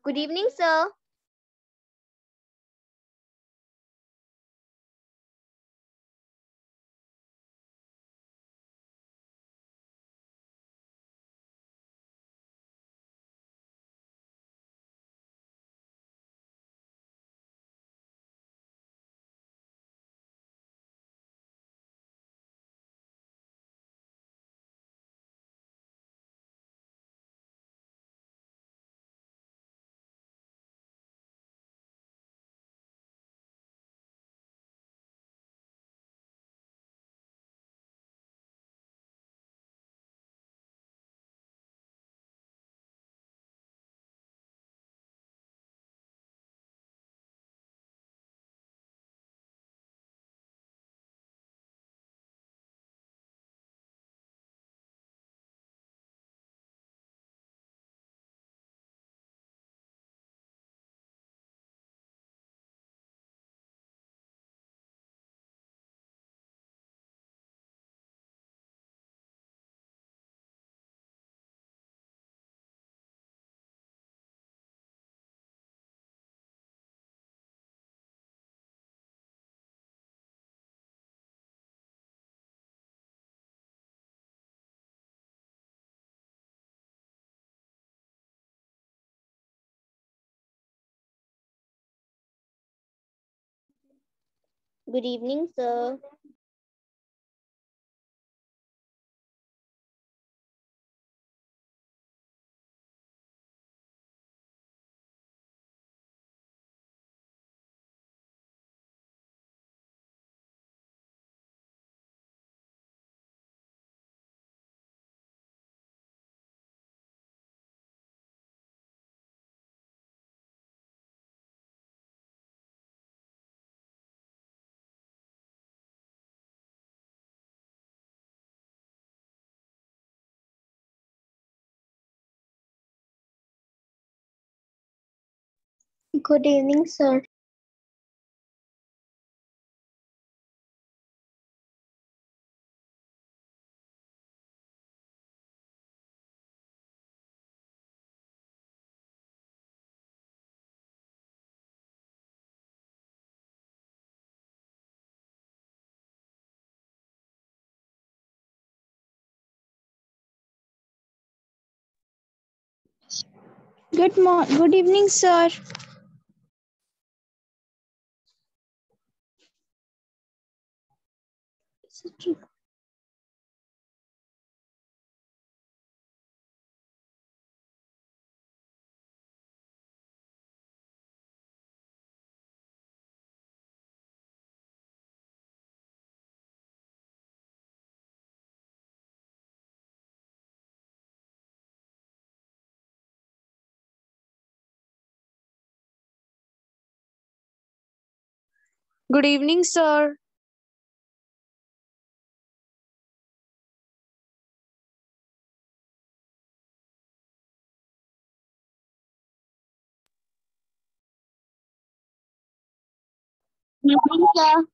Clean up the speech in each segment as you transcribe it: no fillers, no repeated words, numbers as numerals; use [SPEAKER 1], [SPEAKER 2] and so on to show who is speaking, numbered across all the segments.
[SPEAKER 1] Good evening, sir. Good evening, sir. Good evening, sir.
[SPEAKER 2] Good evening, sir. Good evening, sir.
[SPEAKER 1] Good evening, sir.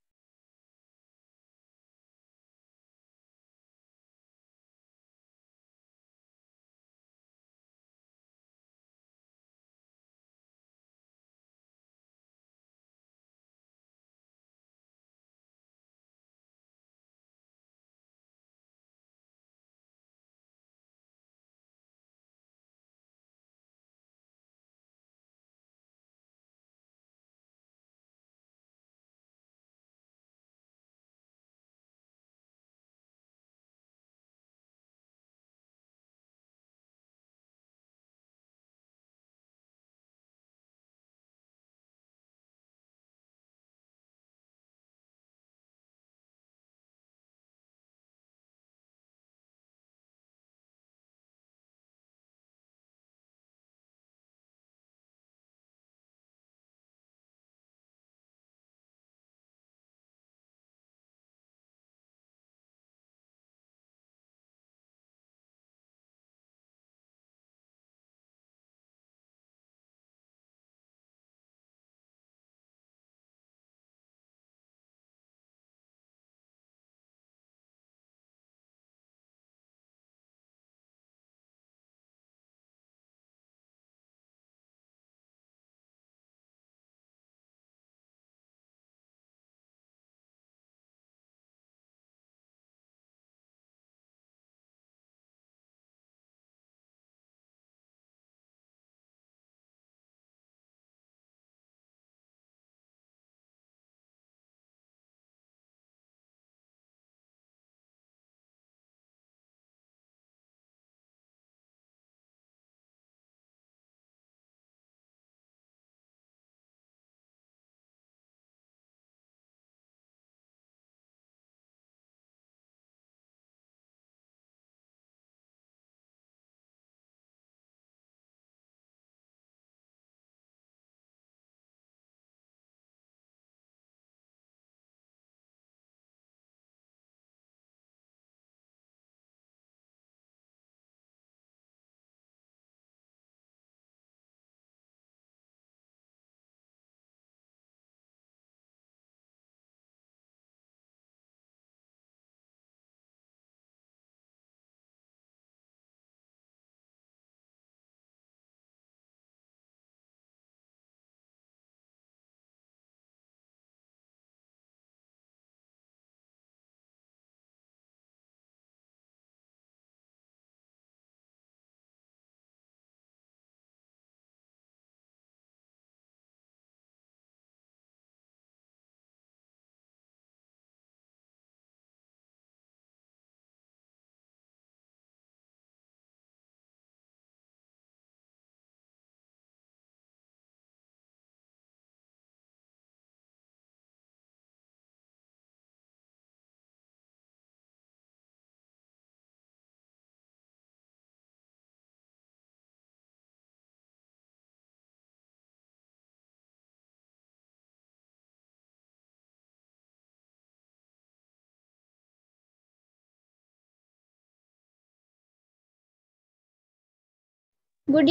[SPEAKER 2] Good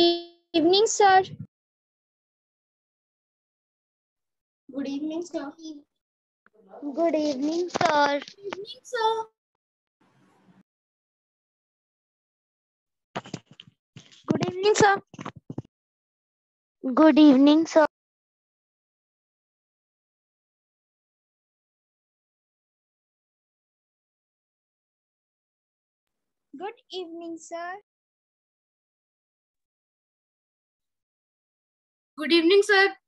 [SPEAKER 2] evening, sir.
[SPEAKER 1] Good evening, sir. Good evening, sir.
[SPEAKER 2] Good evening, sir.
[SPEAKER 1] Good evening, sir.
[SPEAKER 2] Good evening, sir.
[SPEAKER 3] Good evening, sir.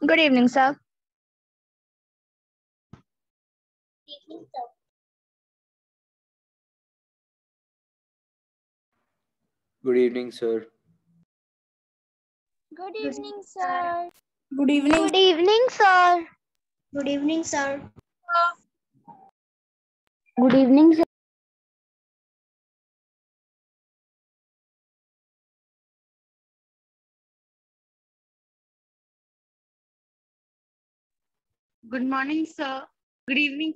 [SPEAKER 2] Good evening, sir.
[SPEAKER 4] Good evening, sir.
[SPEAKER 2] Good evening, sir.
[SPEAKER 3] Good evening.
[SPEAKER 1] Good evening, sir.
[SPEAKER 3] Good evening, sir.
[SPEAKER 1] Good evening, sir.
[SPEAKER 2] Good morning, sir. Good evening.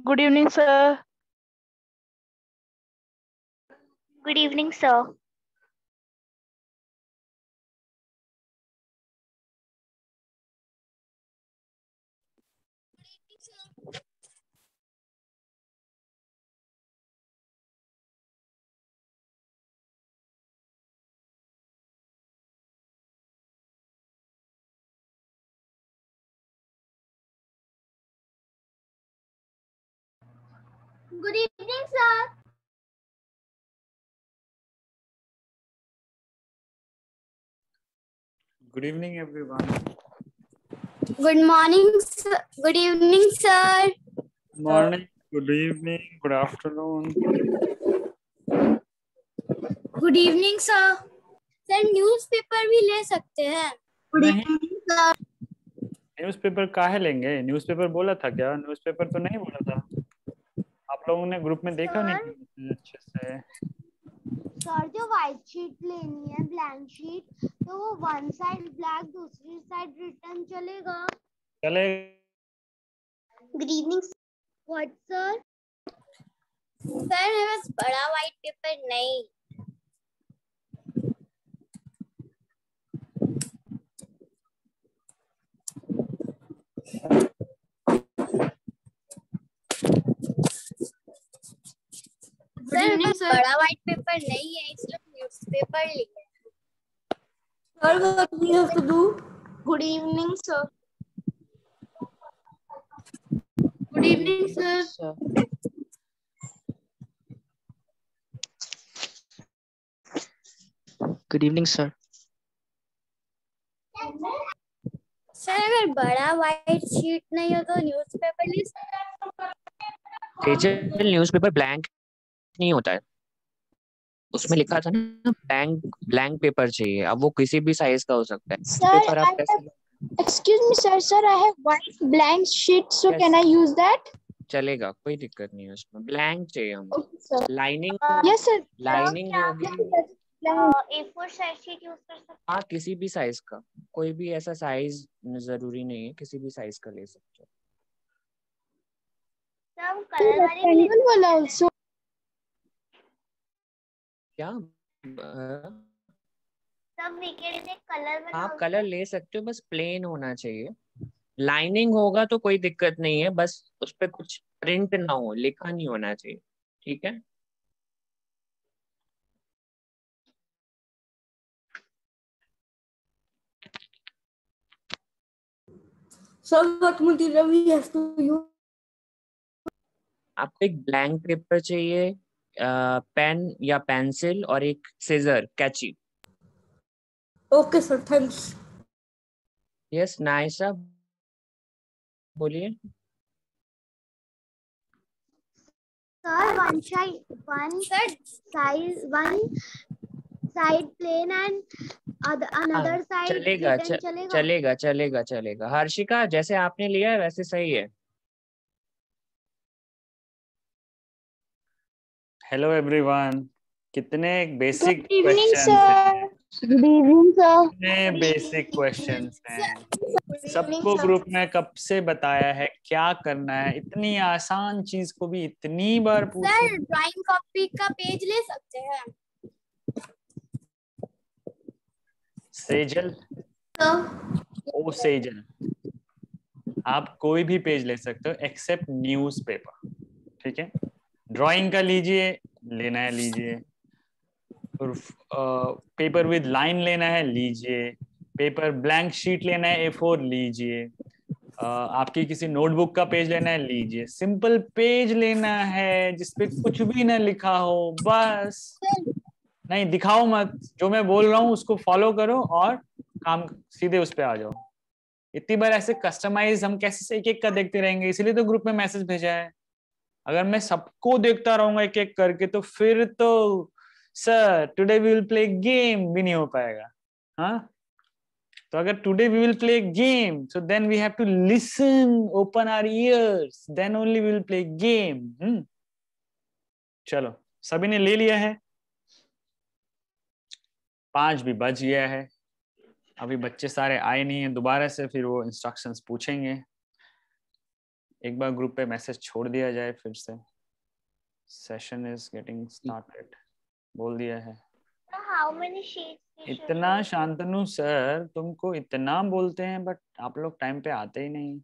[SPEAKER 5] Good evening, sir.
[SPEAKER 1] Good evening, sir.
[SPEAKER 3] Good evening, sir.
[SPEAKER 4] Good evening, everyone.
[SPEAKER 3] Good morning, sir. Good evening, sir.
[SPEAKER 4] Good morning, good evening, good afternoon.
[SPEAKER 3] Good evening, sir. Sir newspaper भी ले सकते हैं. Good
[SPEAKER 4] नहीं,
[SPEAKER 3] evening, sir.
[SPEAKER 4] Newspaper काहे लेंगे? Newspaper बोला था क्या? न्यूज़पेपर तो नहीं बोला था. आप लोगों ने ग्रुप में देखा नहीं? अच्छे से।
[SPEAKER 1] सर जो व्हाइट शीट लेनी है, ब्लैंक शीट, तो वो वन साइड ब्लैक दूसरी साइड रिटर्न चलेगा?
[SPEAKER 4] चले।
[SPEAKER 1] Good evening. What sir?
[SPEAKER 3] Sir मेरे पास बड़ा व्हाइट पेपर नहीं। सर मेरे पास बड़ा व्हाइट पेपर नहीं है, इसलिए न्यूज़पेपर लिए।
[SPEAKER 2] Sir, what we have to do? Good evening, sir.
[SPEAKER 3] Good evening sir.
[SPEAKER 6] Good evening, sir.
[SPEAKER 3] Sir अगर बड़ा व्हाइट शीट नहीं हो तो न्यूज़पेपर ले
[SPEAKER 6] तेजल न्यूज़पेपर ब्लैंक नहीं होता है, उसमें लिखा था ना ब्लैंक ब्लैंक पेपर चाहिए। अब वो किसी भी साइज का हो सकता है।
[SPEAKER 2] Sir,
[SPEAKER 6] पेपर आप कैसे
[SPEAKER 2] excuse me, sir. Sir, I have white blank sheet, so
[SPEAKER 6] Yes.
[SPEAKER 2] can I use that?
[SPEAKER 6] चलेगा, कोई दिक्कत नहीं है उसमें। ब्लैंक चाहिए हमको।
[SPEAKER 2] Okay, sir.
[SPEAKER 6] Lining
[SPEAKER 2] Yes, sir.
[SPEAKER 6] Lining होगी।
[SPEAKER 1] A4 साइज शीट यूज कर सकते
[SPEAKER 6] हाँ, किसी भी साइज का, कोई भी ऐसा साइज जरूरी नहीं है, किसी भी साइज का ले सकते हो।
[SPEAKER 1] हैं? सब कलर वाले भी ले
[SPEAKER 2] Rectangle wala also.
[SPEAKER 6] क्या
[SPEAKER 1] सब वीकेंड में कलर वाला
[SPEAKER 6] आप कलर ले सकते हो, बस प्लेन होना चाहिए। लाइनिंग होगा तो कोई दिक्कत नहीं है, बस उस पर कुछ प्रिंट ना हो, लिखा नहीं होना चाहिए। ठीक है।
[SPEAKER 2] Sir, what material we have to use?
[SPEAKER 6] आपको एक ब्लैंक पेपर चाहिए, पेन या पेंसिल और एक सीजर कैची।
[SPEAKER 2] Okay, sir. Thanks.
[SPEAKER 6] Yes Naisa, बोलिए।
[SPEAKER 1] Sir one side plain and another side
[SPEAKER 6] चलेगा
[SPEAKER 1] रिटर्न चलेगा?
[SPEAKER 6] चलेगा चलेगा चलेगा। हर्षिका, जैसे आपने लिया है वैसे सही है।
[SPEAKER 4] Hello everyone. कितने बेसिक
[SPEAKER 2] Good evening,
[SPEAKER 4] क्वेश्चंस हैं,
[SPEAKER 1] गुड इवनिंग सर।
[SPEAKER 4] कितने बेसिक क्वेश्चंस हैं।
[SPEAKER 2] Good evening,
[SPEAKER 4] सबको
[SPEAKER 2] sir.
[SPEAKER 4] ग्रुप में कब से बताया है क्या करना है। इतनी आसान चीज को भी इतनी बार पूछो।
[SPEAKER 3] सर ड्राइंग कॉपी का पेज ले सकते हैं?
[SPEAKER 4] सेजल, ओ सेजल, आप कोई भी पेज ले सकते हो एक्सेप्ट न्यूज़पेपर। ठीक है। ड्राइंग का लीजिए, लेना है लीजिए। पेपर विद लाइन लेना है लीजिए। पेपर ब्लैंक शीट लेना है A4 लीजिए। आपकी किसी नोटबुक का पेज लेना है लीजिए। सिंपल पेज लेना है जिसपे कुछ भी ना लिखा हो, बस। नहीं दिखाओ मत, जो मैं बोल रहा हूँ उसको फॉलो करो और काम सीधे उस पे आ जाओ। इतनी बार ऐसे कस्टमाइज हम कैसे एक एक का देखते रहेंगे, इसीलिए तो ग्रुप में मैसेज भेजा है। अगर मैं सबको देखता रहूंगा एक एक करके तो फिर तो sir today we will play game भी नहीं हो पाएगा। हाँ, तो अगर today we will play game, so then we have to listen, open our ears, then only we will play game. चलो, सभी ने ले लिया है? 5 भी बज गया है। अभी बच्चे सारे आए नहीं हैं, दोबारा से फिर वो इंस्ट्रक्शंस पूछेंगे। एक बार ग्रुप पे मैसेज छोड़ दिया जाए फिर से। सेशन इज गेटिंग स्टार्टेड बोल दिया है।
[SPEAKER 1] How many sheets?
[SPEAKER 4] इतना शांतनु सर तुमको इतना बोलते हैं, बट आप लोग टाइम पे आते ही नहीं।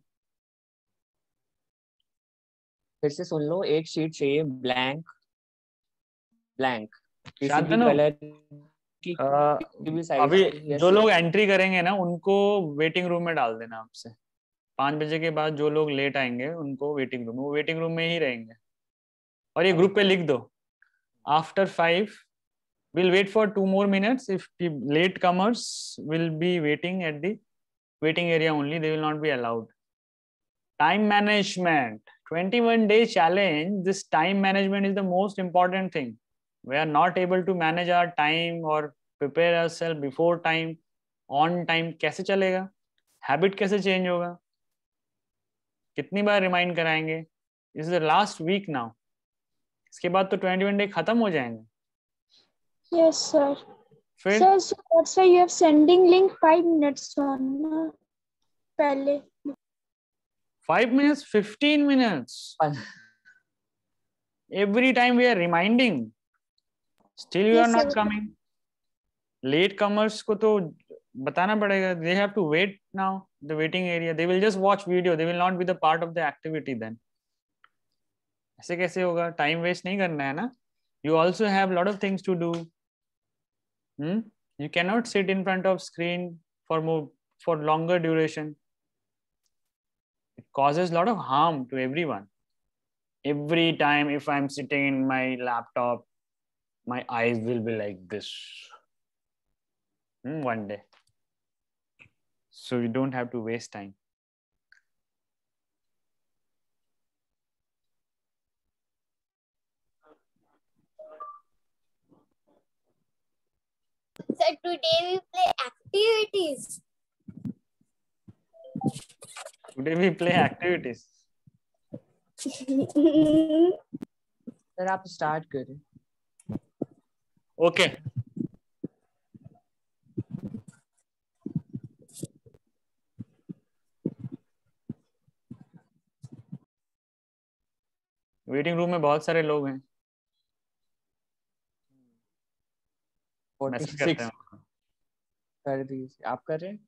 [SPEAKER 6] फिर से सुन लो, एक शीट चाहिए ब्लैंक ब्लैंक, किसी भी
[SPEAKER 4] शांतनु,
[SPEAKER 6] कलर की, किसी भी साइज
[SPEAKER 4] अभी
[SPEAKER 6] की।
[SPEAKER 4] जो लोग एंट्री करेंगे ना उनको वेटिंग रूम में डाल देना आपसे। 5 बजे के बाद जो लोग लेट आएंगे उनको वेटिंग रूम, वो वेटिंग रूम में ही रहेंगे। और ये ग्रुप पे लिख दो, after 5 we'll wait for 2 more minutes. If late comers will be waiting at the waiting area only, they will not be allowed. Time management, 21-day challenge. This time management is the most important thing. We are not able to manage our time or prepare ourselves before time, on time. कैसे चलेगा? Habit कैसे change होगा? कितनी बार remind कराएंगे? This is the last week now. इसके बाद तो 21 day खत्म हो जाएंगे.
[SPEAKER 2] Yes, sir.
[SPEAKER 4] फिर
[SPEAKER 2] Sir, so that's why you have sending link 5 minutes on पहले.
[SPEAKER 4] 5 minutes, 15 minutes. Every time we are reminding, still you
[SPEAKER 2] Yes,
[SPEAKER 4] are not
[SPEAKER 2] sir.
[SPEAKER 4] coming. Late comers को तो बताना पड़ेगा. They have to wait now. The waiting area. They will just watch video. They will not be the part of the activity then. ऐसे कैसे होगा? Time waste नहीं करना है ना. You also have lot of things to do. You cannot sit in front of screen for longer duration. It causes lot of harm to everyone. Every time if I'm sitting in my laptop, my eyes will be like this. One day. So you don't have to waste time.
[SPEAKER 3] So today we play activities.
[SPEAKER 4] Today we play activities.
[SPEAKER 6] Sir आप start करें.
[SPEAKER 4] Okay. Waiting room में बहुत सारे लोग हैं. Message करते
[SPEAKER 6] 46
[SPEAKER 4] हैं.
[SPEAKER 6] कर दीजिए. आप कर रहे हैं?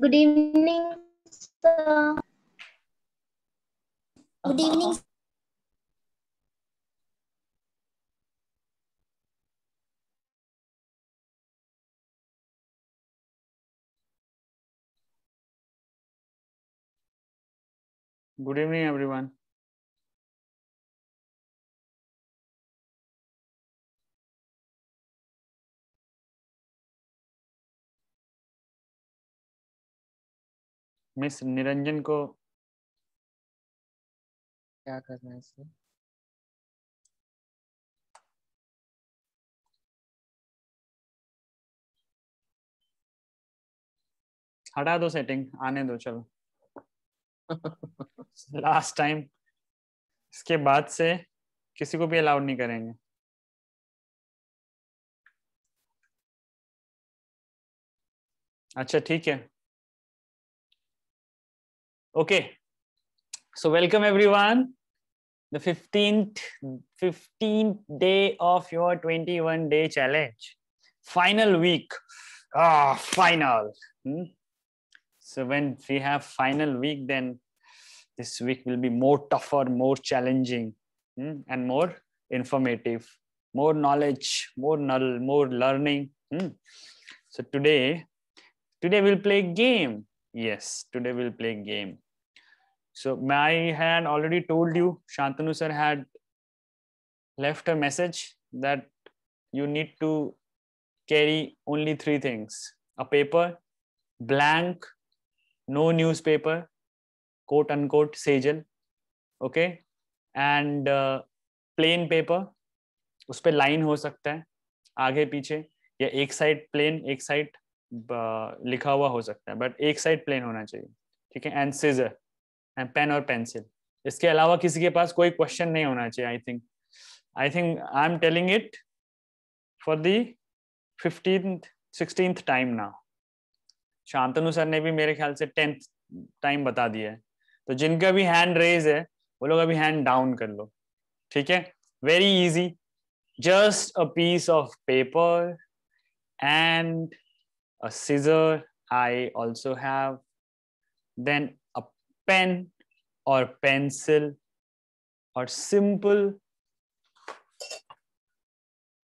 [SPEAKER 3] Good evening, sir. Good evening.
[SPEAKER 4] Good evening, everyone. Miss Niranjan को
[SPEAKER 6] क्या करना है सर?
[SPEAKER 4] हटा दो सेटिंग. आने दो. चलो. Last time. इसके बाद से किसी को भी अलाउड नहीं करेंगे. अच्छा ठीक है. Okay. So welcome everyone. The 15th day of your 21 day challenge. Final week. Final. So when we have final week, then this week will be more tougher, more challenging, and more informative, more knowledge, more learning. So today we'll play game. Yes, today we'll play game. So I had already told you, Shantanu sir had left a message that you need to carry only 3 things: a paper, blank, no newspaper, quote unquote sejal, okay, and plain paper. उस पे line हो सकता है आगे पीछे, या एक side plain एक साइड लिखा हुआ हो सकता है, बट एक साइड plain होना चाहिए. ठीक है. एंड scissor and pen और pencil. इसके अलावा किसी के पास कोई क्वेश्चन नहीं होना चाहिए. I think I'm telling it for the 16th time now. Shantanu sir ने भी मेरे ख्याल से 10th टाइम बता दिया है. तो जिनका भी हैंड रेज है वो लोग अभी हैंड डाउन कर लो. ठीक है. Very easy. Just a piece of paper and a scissor I also have, then a pen or pencil or simple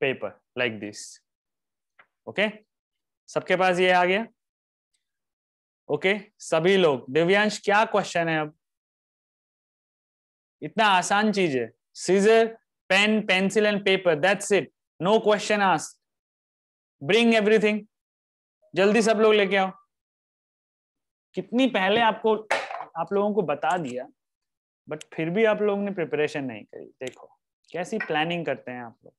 [SPEAKER 4] paper like this. Okay, सबके पास ये आ गया. ओके सभी लोग. दिव्यांश क्या क्वेश्चन है अब? इतना आसान चीज है. Scissor, pen, pencil and paper, that's it. No question asked. Bring everything. जल्दी सब लोग लेके आओ. कितनी पहले आप लोगों को बता दिया, बट फिर भी आप लोगों ने प्रिपरेशन नहीं करी. देखो कैसी प्लानिंग करते हैं आप लोग.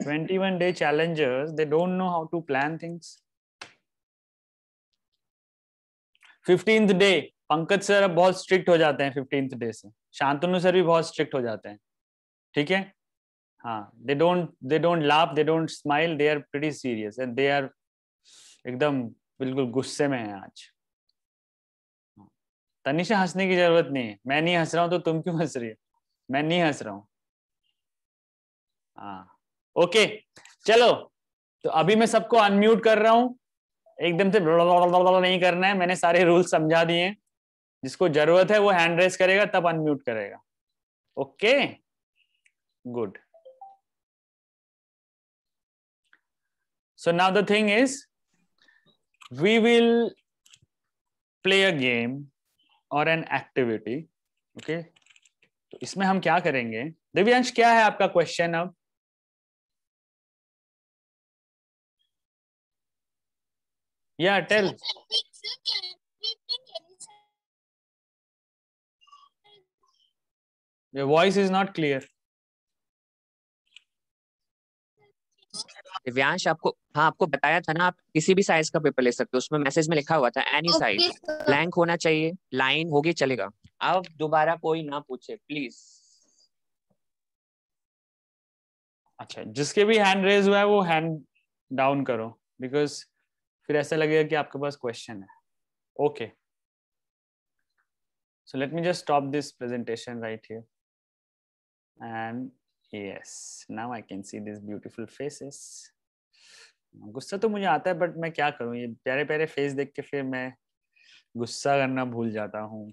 [SPEAKER 4] 21 day challengers, they don't know how to plan things. 15th day, Pankaj sir अब बहुत स्ट्रिक्ट हो जाते हैं 15th डे से. शांतनु सर भी बहुत स्ट्रिक्ट हो जाते हैं. ठीक है. हाँ, they don't laugh, they don't smile, they are pretty serious and they are एकदम बिल्कुल गुस्से में हैं आज. तनिषा हंसने की जरूरत नहीं है. मैं नहीं हंस रहा हूं तो तुम क्यों हंस रही हो? मैं नहीं हंस रहा हूं. हाँ ओके चलो. तो अभी मैं सबको अनम्यूट कर रहा हूं. एकदम से नहीं करना है. मैंने सारे रूल्स समझा दिए. जिसको जरूरत है वो हैंड रेस करेगा तब अनम्यूट करेगा. Okay good. So now the thing is we will play a game और एन एक्टिविटी. ओके तो इसमें हम क्या करेंगे? दिव्यांश क्या है आपका क्वेश्चन? अब Yeah, tell. Your voice is not clear.
[SPEAKER 6] Divyansh आपको बताया था ना, आप किसी भी साइज का पेपर ले सकते हो. उसमें मैसेज में लिखा हुआ था एनी साइज. ब्लैंक होना चाहिए, लाइन होगी चलेगा. अब दोबारा कोई ना पूछे प्लीज.
[SPEAKER 4] अच्छा, जिसके भी हैंड रेज हुआ है वो हैंड डाउन करो, बिकॉज फिर ऐसा लगेगा कि आपके पास क्वेश्चन है. Okay so let me just stop this presentation right here and yes now I can see this beautiful faces. गुस्सा तो मुझे आता है बट मैं क्या करूं, ये प्यारे प्यारे फेस देख के फिर मैं गुस्सा करना भूल जाता हूं.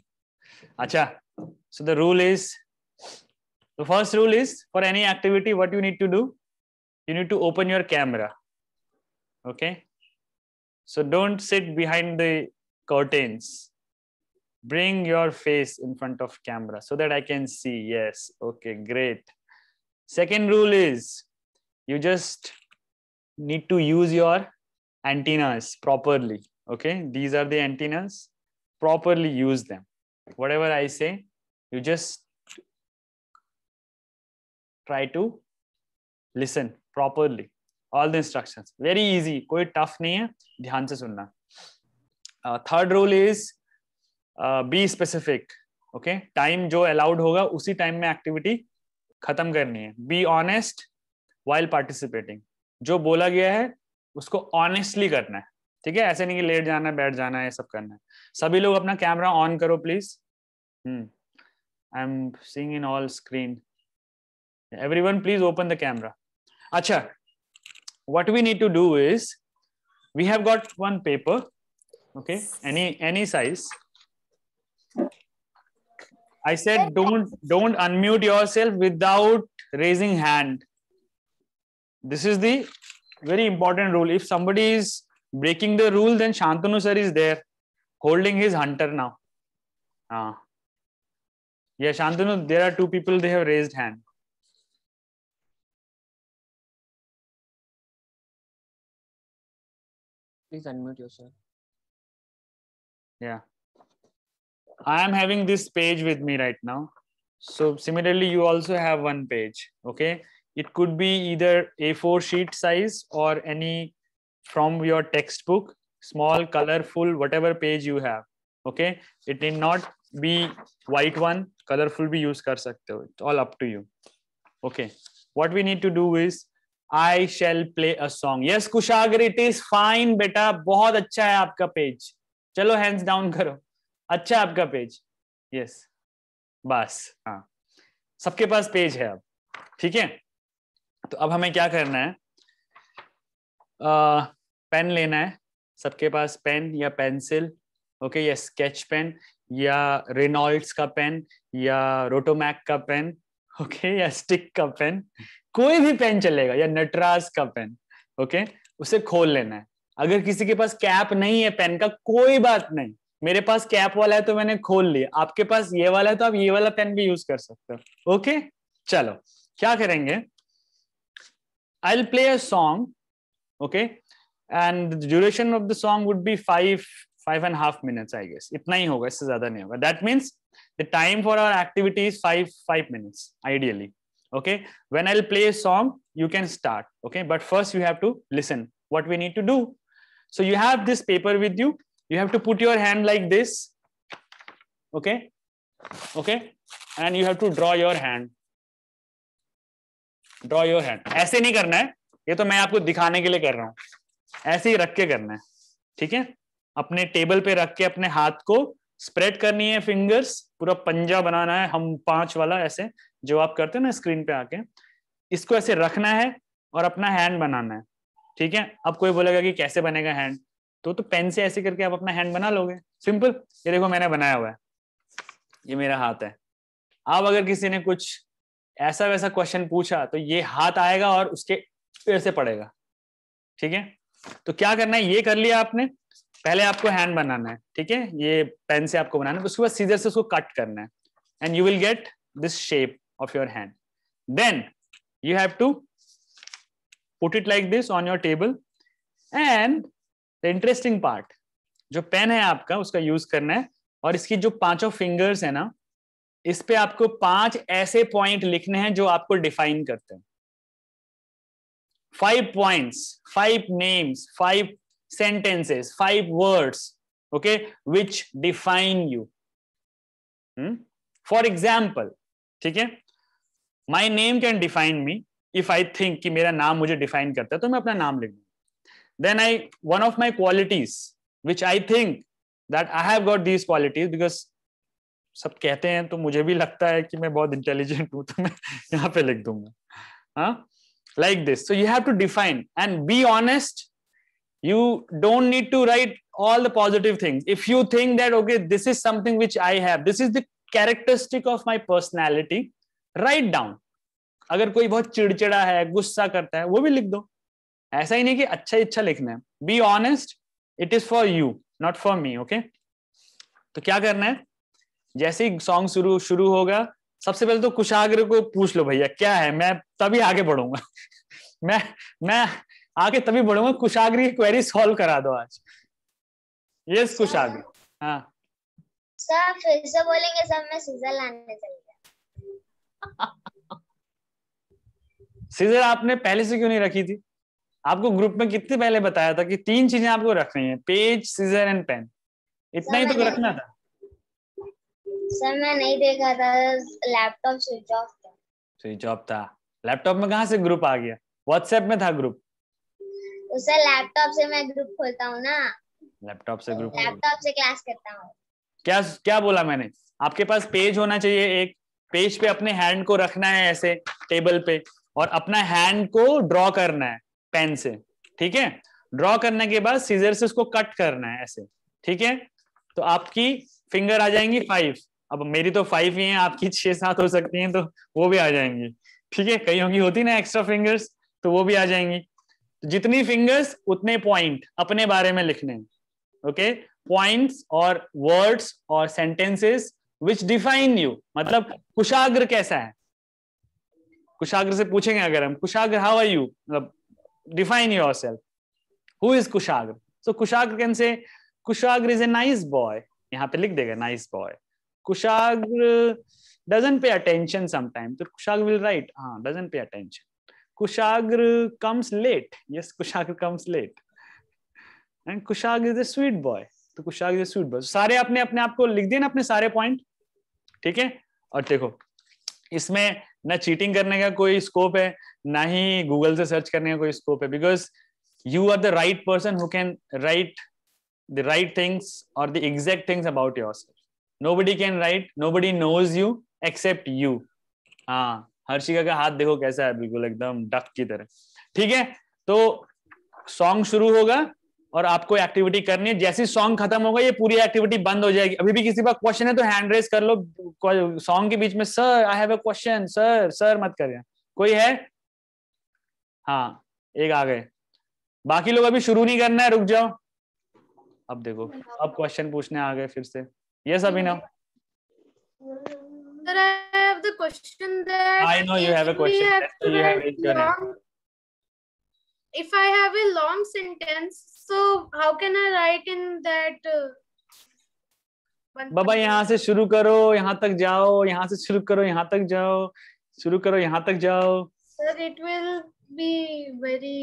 [SPEAKER 4] अच्छा so the rule is, the first rule is for any activity what you need to do, you need to open your camera. Okay, so don't sit behind the curtains. Bring your face in front of camera so that I can see. Yes, okay, great. Second rule is you just need to use your antennas properly. Okay, these are the antennas. Properly use them. Whatever I say, you just try to listen properly. All the instructions. Very easy. कोई tough नहीं है. ध्यान से सुनना. Third rule is be specific. Okay. Time जो allowed होगा उसी time में activity खत्म करनी है. Be honest while participating. जो बोला गया है उसको honestly करना है. ठीक है. ऐसे नहीं कि लेट जाना है, बैठ जाना है, ये सब करना है. सभी लोग अपना कैमरा ऑन करो please. I am seeing in all screen. Everyone please open the camera. Acha, what we need to do is we have got one paper. Okay, any size. I said don't unmute yourself without raising hand. This is the very important rule. If somebody is breaking the rule, then Shantanu sir is there holding his hunter now. Yeah, Shantanu, there are two people, they have raised hand.
[SPEAKER 6] Please unmute yourself.
[SPEAKER 4] Yeah, I am having this page with me right now. So similarly, you also have one page. Okay, it could be either A4 sheet size or any from your textbook, small, colorful, whatever page you have. Okay, it need not be white one. Colorful भी use कर सकते हो. It's all up to you. Okay, what we need to do is I shall play a song. Yes, Kushagar, it is fine, बेटा. बहुत अच्छा है आपका page. चलो hands down करो. अच्छा है आपका पेज. Yes, बस. हाँ, सबके पास पेज है अब. ठीक है. तो अब हमें क्या करना है? पेन लेना है. सबके पास पेन या पेंसिल, ओके, या स्केच पेन या रेनॉल्ड्स का पेन या रोटोमैक का पेन, ओके, या स्टिक का पेन, कोई भी पेन चलेगा, या नटराज का पेन. ओके, उसे खोल लेना है. अगर किसी के पास कैप नहीं है पेन का, कोई बात नहीं, मेरे पास कैप वाला है तो मैंने खोल लिया, आपके पास ये वाला है तो आप ये वाला पेन भी यूज कर सकते हो। ओके चलो क्या करेंगे, I will play a song, okay, and the duration of the song would be 5.5 minutes, I guess इतना ही होगा, इससे ज्यादा नहीं होगा। That means the time for our activity is 5 minutes ideally. Okay, when I'll play a song you can start, okay, but first you have to listen what we need to do. So you have this paper with you, you have to put your hand like this, okay, and you have to draw your hand, ऐसे नहीं करना है, ये तो मैं आपको दिखाने के लिए कर रहा हूं, ऐसे ही रख के करना है, ठीक है, अपने टेबल पे रख के अपने हाथ को स्प्रेड करनी है, फिंगर्स पूरा पंजा बनाना है, हम 5 वाला ऐसे जो आप करते हो ना स्क्रीन पे आके, इसको ऐसे रखना है और अपना हैंड बनाना है, ठीक है। अब कोई बोलेगा कि कैसे बनेगा हैंड, तो पेन से ऐसे करके आप अपना हैंड बना लोगे, सिंपल। ये देखो मैंने बनाया हुआ है, ये मेरा हाथ है। अब अगर किसी ने कुछ ऐसा वैसा क्वेश्चन पूछा तो ये हाथ आएगा और उसके पैर से पड़ेगा, ठीक है। तो क्या करना है, ये कर लिया आपने, पहले आपको हैंड बनाना है, ठीक है, ये पेन से आपको बनाना है, उसके बाद सीजर से उसको कट करना है, and you will get this shape of your hand. Then you have to put it like this on your table, and the interesting part, जो पेन है आपका उसका यूज करना है, और इसकी जो 5 फिंगर्स है ना, इस पे आपको 5 ऐसे पॉइंट लिखने हैं जो आपको डिफाइन करते हैं। 5 points, 5 names, 5 sentences, 5 words, okay, which define you. For example, ठीक है, My name can define me if I think कि मेरा नाम मुझे डिफाइन करता है तो मैं अपना नाम लिख दूँ। Then one of my qualities which I think that I have got these qualities because सब कहते हैं तो मुझे भी लगता है कि मैं बहुत इंटेलिजेंट हूँ, तो मैं यहाँ पे लिख दूंगा, हाँ, like this. So you have to define and be honest. You don't need to write all the positive things. If you think that okay, this is something which I have, this is the characteristic of my personality, write down. अगर कोई बहुत चिड़चिड़ा है, गुस्सा करता है, वो भी लिख दो, ऐसा ही नहीं कि अच्छा लिखना है। Be honest, it is for you not for me, okay. तो क्या करना है, जैसे ही सॉन्ग शुरू होगा, सबसे पहले तो कुशाग्र को पूछ लो भैया क्या है, मैं तभी आगे बढ़ूंगा मैं आगे तभी बढ़ूंगा, कुशाग्र की क्वेरी सॉल्व करा दो आज। यस कुशाग्र। हाँ
[SPEAKER 1] सर फिर से बोलेंगे, सब मैं सीजर लाने चल गया।
[SPEAKER 4] सीजर आपने पहले से क्यों नहीं रखी थी? आपको ग्रुप में कितने पहले बताया था कि 3 चीजें आपको रखनी है, पेज, सीजर एंड पेन, इतना ही तो रखना था।
[SPEAKER 1] सर मैं नहीं देखा था, लैपटॉप स्विच ऑफ था।
[SPEAKER 4] लैपटॉप में कहाँ से ग्रुप आ गया? व्हाट्सएप में था ग्रुप।
[SPEAKER 1] उसे लैपटॉप से मैं ग्रुप खोलता हूँ ना,
[SPEAKER 4] लैपटॉप से ग्रुप,
[SPEAKER 1] लैपटॉप से क्लास करता हूँ।
[SPEAKER 4] क्या बोला मैंने? आपके पास पेज होना चाहिए, एक पेज पे अपने हैंड को रखना है ऐसे टेबल पे, और अपना हैंड को ड्रॉ करना है पेन से, ठीक है। ड्रॉ करने के बाद सीजर से उसको कट करना है ऐसे, ठीक है। तो आपकी फिंगर आ जाएंगी 5। अब मेरी तो 5 ही हैं, आपकी 6-7 हो सकती हैं, तो वो भी आ जाएंगी, ठीक है। कईयों की होती ना एक्स्ट्रा फिंगर्स, तो वो भी आ जाएंगी। तो जितनी फिंगर्स उतने पॉइंट अपने बारे में लिखने हैं, ओके। पॉइंट्स और वर्ड्स और सेंटेंसेस विच डिफाइन यू, मतलब कुशाग्र कैसा है। कुशाग्र से पूछेंगे अगर हम, कुशाग्र हाउ आर यू, मतलब define yourself, who is Kushagra. So Kushagra can say Kushagra is a nice boy, यहाँ पे लिख देगा nice boy. Kushagra doesn't pay attention sometimes, तो कुशाग्र will write हाँ doesn't pay attention. Kushagra comes late, yes Kushagra comes late, and Kushagra is a sweet boy, तो कुशाग्र is a sweet boy। सारे अपने अपने आप को लिख दिए ना, अपने सारे पॉइंट, ठीक है। और देखो इसमें ना चीटिंग करने का कोई स्कोप है, ना ही गूगल से सर्च करने का कोई स्कोप है, because you are the right person who can write the right things और the exact things about yourself. Nobody can write, nobody knows you except you. हाँ हर्षिका का हाथ देखो कैसा है, बिल्कुल एकदम डक की तरह, ठीक है। तो सॉन्ग शुरू होगा और आपको एक्टिविटी करनी है, जैसे सॉन्ग खत्म होगा ये पूरी एक्टिविटी बंद हो जाएगी। अभी भी किसी का क्वेश्चन है तो हैंड रेज कर लो सॉन्ग के बीच में, sir I have a question, sir मत करिए। कोई है? हाँ एक आ गए, बाकी लोग अभी शुरू नहीं करना है, रुक जाओ। अब देखो, अब क्वेश्चन पूछने आ गए फिर से। Yes Abhinav,
[SPEAKER 2] Sir, I have the question that
[SPEAKER 4] I know you have a question. You have raised your hand.
[SPEAKER 2] If I have a long sentence, so how can I write in that?
[SPEAKER 4] बाबा यहाँ से शुरू करो, यहाँ तक जाओ, यहाँ से शुरू करो, यहाँ तक जाओ, शुरू करो, यहाँ तक जाओ।
[SPEAKER 2] Sir, it will be very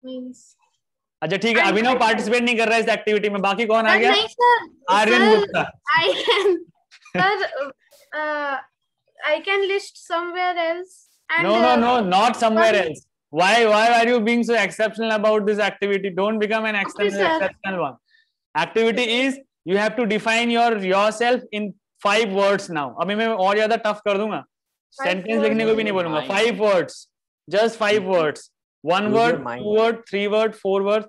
[SPEAKER 2] means.
[SPEAKER 4] अच्छा ठीक है, अभिनव पार्टिसिपेट नहीं कर रहा है इस एक्टिविटी में। बाकी कौन आ गया?
[SPEAKER 2] नहीं sir,
[SPEAKER 4] Aryan Gupta.
[SPEAKER 2] I can, sir, I can list somewhere else. And,
[SPEAKER 4] No, not somewhere else. Why are you being so exceptional about this activity? Don't become an exceptional one. Activity is you have to define yourself in 5 words now. अभी मैं और ज्यादा tough कर दूंगा, sentence लिखने को भी नहीं बोलूंगा। 5 words, just 5 words. 1 word, 2 word, 3 word, 4 word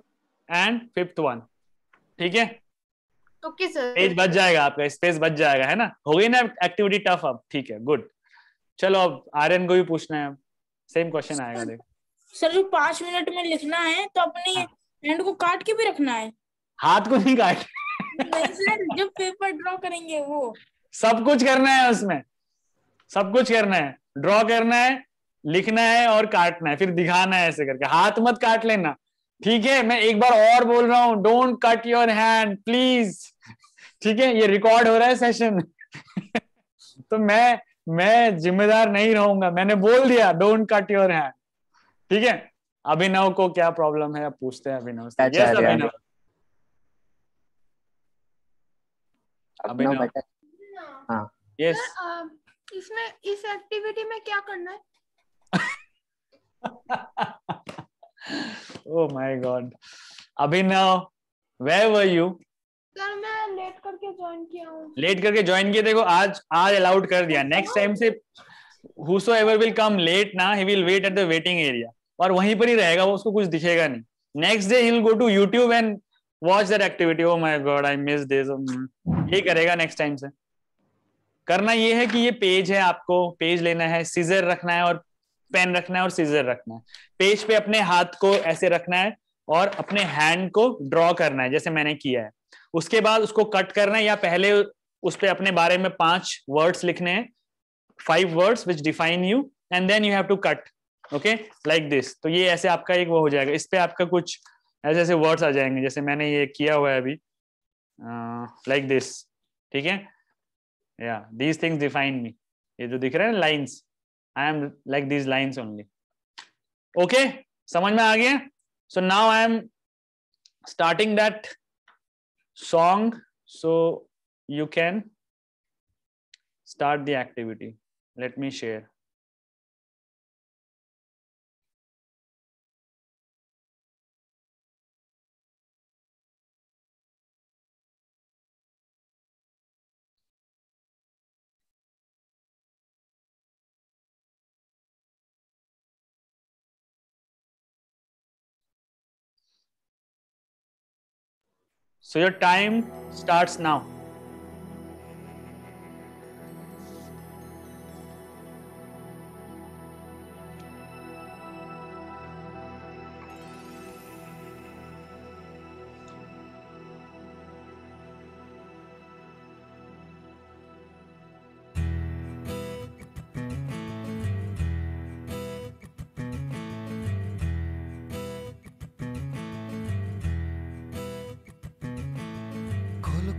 [SPEAKER 4] and 5th one. ठीक है?
[SPEAKER 2] ओके सर,
[SPEAKER 4] पेज बच जाएगा आपका, स्पेस बच जाएगा, है ना? हो गई ना एक्टिविटी टफ अब? ठीक है, गुड। चलो अब आर्यन को भी पूछना है, सेम क्वेश्चन आएगा। देख
[SPEAKER 5] सर, जो 5 मिनट में लिखना है तो अपने हैंड को काट के भी रखना है,
[SPEAKER 4] हाथ को नहीं काट।
[SPEAKER 5] नहीं सर, जब पेपर ड्रॉ करेंगे वो
[SPEAKER 4] सब कुछ करना है उसमें, सब कुछ करना है, ड्रॉ करना है, लिखना है और काटना है, फिर दिखाना है ऐसे करके। हाथ मत काट लेना, ठीक है? मैं एक बार और बोल रहा हूँ, don't cut your hand please, ठीक है? ये रिकॉर्ड हो रहा है सेशन। तो मैं जिम्मेदार नहीं रहूंगा, मैंने बोल दिया डोंट कट योर हैंड, ठीक है? अभिनव को क्या प्रॉब्लम है, अब पूछते हैं अभिनव से। यस अभिनव। अभिनव,
[SPEAKER 6] हाँ
[SPEAKER 4] यस।
[SPEAKER 2] इसमें इस एक्टिविटी में क्या करना है?
[SPEAKER 4] Oh my God, Abhinav, where were you?
[SPEAKER 2] Sir मैं लेट करके ज्वाइन किया हूँ।
[SPEAKER 4] लेट करके ज्वाइन किया? देखो आज अलाउड कर दिया, नेक्स्ट टाइम से whosoever will come late ना, he will wait at the waiting area, और वहीं पर ही रहेगा वो, उसको कुछ दिखेगा नहीं। Next day he will go to YouTube and watch that activity. Oh my God, I missed this. ये करेगा नेक्स्ट टाइम से। करना ये है कि ये पेज है, आपको पेज लेना है, सीजर रखना है और पेन रखना है और सीजर रखना है। पेज पे अपने हाथ को ऐसे रखना है और अपने हैंड को ड्रॉ करना है जैसे मैंने किया है। उसके बाद उसको कट करना है, या पहले उस पे अपने बारे में 5 वर्ड्स लिखने हैं, 5 words which define you, and then you have to cut, okay, like this. तो ये ऐसे आपका एक वो हो जाएगा। इस पे आपका कुछ ऐसे ऐसे वर्ड्स आ जाएंगे जैसे मैंने ये किया हुआ है अभी, like this, ठीक है? Yeah, these things define me. ये जो दिख रहा है lines, I am like these lines only. Okay, समझ में आ गया? So now I am starting that song, so you can start the activity. Let me share. So your time starts now.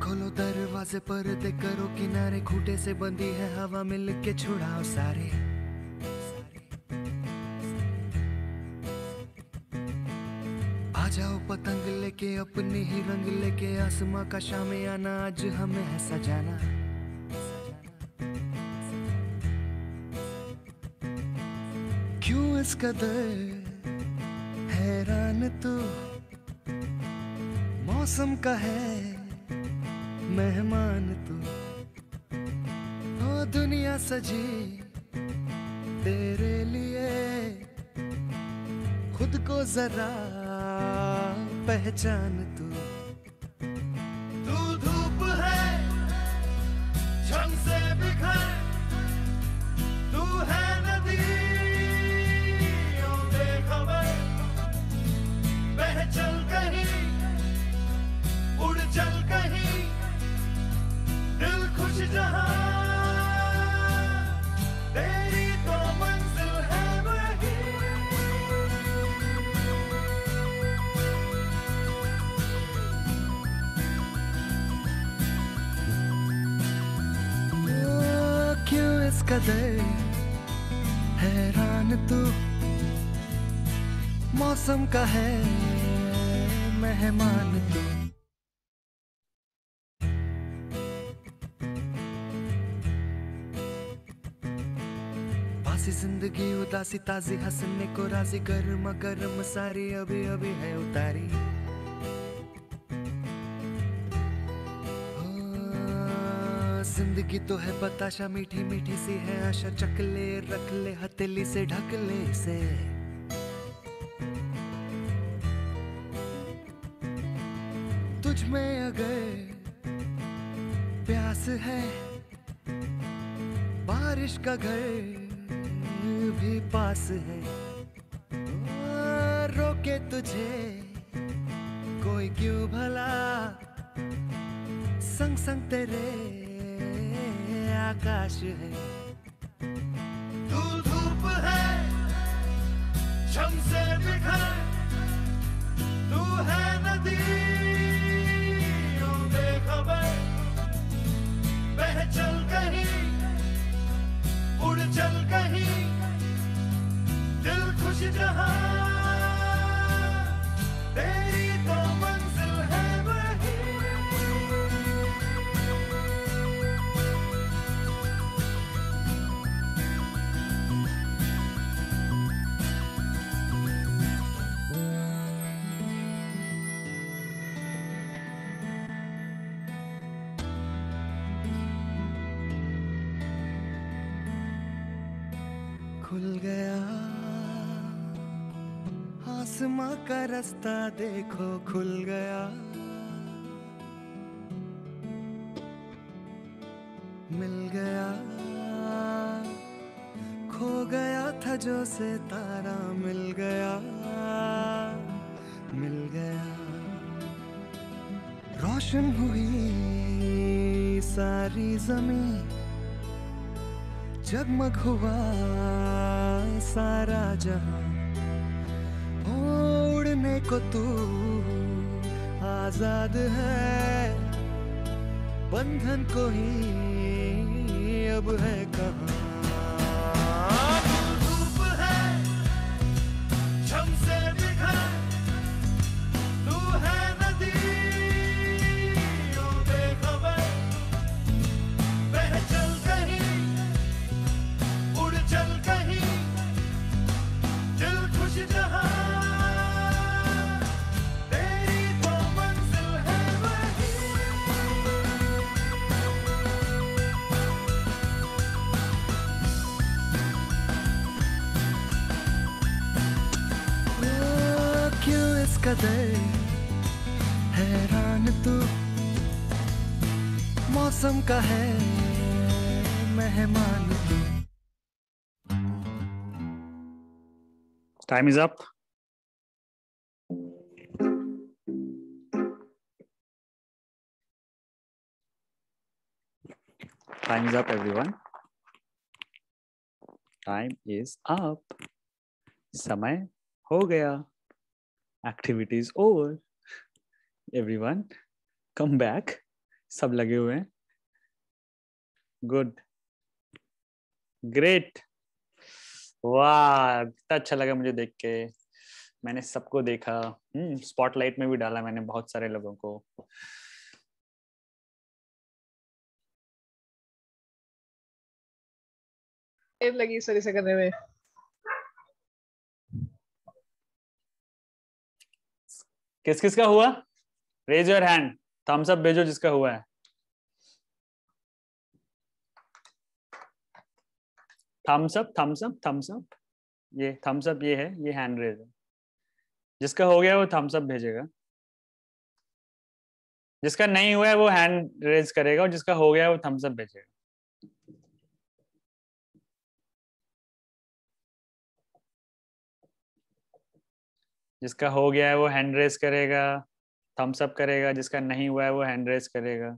[SPEAKER 7] खोलो दरवाजे पर्दे करो किनारे, खूंटे से बंधी है हवा मिल के छुड़ाओ सारे। आ जाओ पतंग लेके अपने ही रंग लेके, आसमां का शाम आना आज हमें है सजाना। क्यों इस कदर हैरान तू, मौसम का है मेहमान तू, ओ दुनिया सजी तेरे लिए, खुद को जरा पहचान तू। तू धूप है झंग से बिखर, तू है नदी बेखबर, बह चल कहीं उड़ जहां तेरी तो मंजिल है वही। क्यों इस कदर हैरान तू, मौसम का है मेहमान तू। बासी जिंदगी उदासी ताजी हंसने को राजी, गर्मा गर्म सारी अभी अभी है उतारी। जिंदगी तो है बताशा मीठी मीठी सी है आशा, चकले रख ले हथेली से ढक ले इसे। तुझ में अगर प्यास है, बारिश का घर भी पास है। रोके तुझे कोई क्यों भला, संग संग तेरे आकाश है। तू धूप है शम से बिखर, तू है नदी बेखबर, बह चल कहीं उड़ चल कहीं, दिल खुश जहां तेरी तो मंजिल है वही। खुल गया आसमां का रास्ता देखो, खुल गया। मिल गया खो गया था जो सितारा, मिल गया मिल गया। रोशन हुई सारी जमीन, जगमग हुआ सारा जहां। उड़ने को तू आजाद है, बंधन को ही अब है कहां। धूप है शम से बिखर, तू है नदी बेखबर, बह चल कहीं उड़ चल कहीं, दिल खुश जहां तेरी तो मंजिल है वही। क्यों इस कदर हैरान तू, मौसम का है मेहमान तू।
[SPEAKER 4] Time is up. Time is up, everyone. Time is up. समय हो गया. Activity is over. Everyone, come back. सब लगे हुए हैं. Good. Great. वाह, कितना अच्छा लगा मुझे देख के। मैंने सबको देखा, स्पॉटलाइट में भी डाला मैंने बहुत सारे लोगों को।
[SPEAKER 8] लगी इस तरह से करने में।
[SPEAKER 4] किस किस का हुआ? Raise your hand, thumbs up भेजो जिसका हुआ है। Thumbs up, thumbs up, thumbs up. ये थम्स अप ये है, ये हैंड रेज है। जिसका हो गया वो थम्स अप भेजेगा, जिसका नहीं हुआ है वो हैंड रेज करेगा, और जिसका हो गया वो थम्स अप भेजेगा। जिसका हो गया है वो हैंड रेज करेगा, थम्स अप करेगा, जिसका नहीं हुआ है वो हैंड रेज करेगा,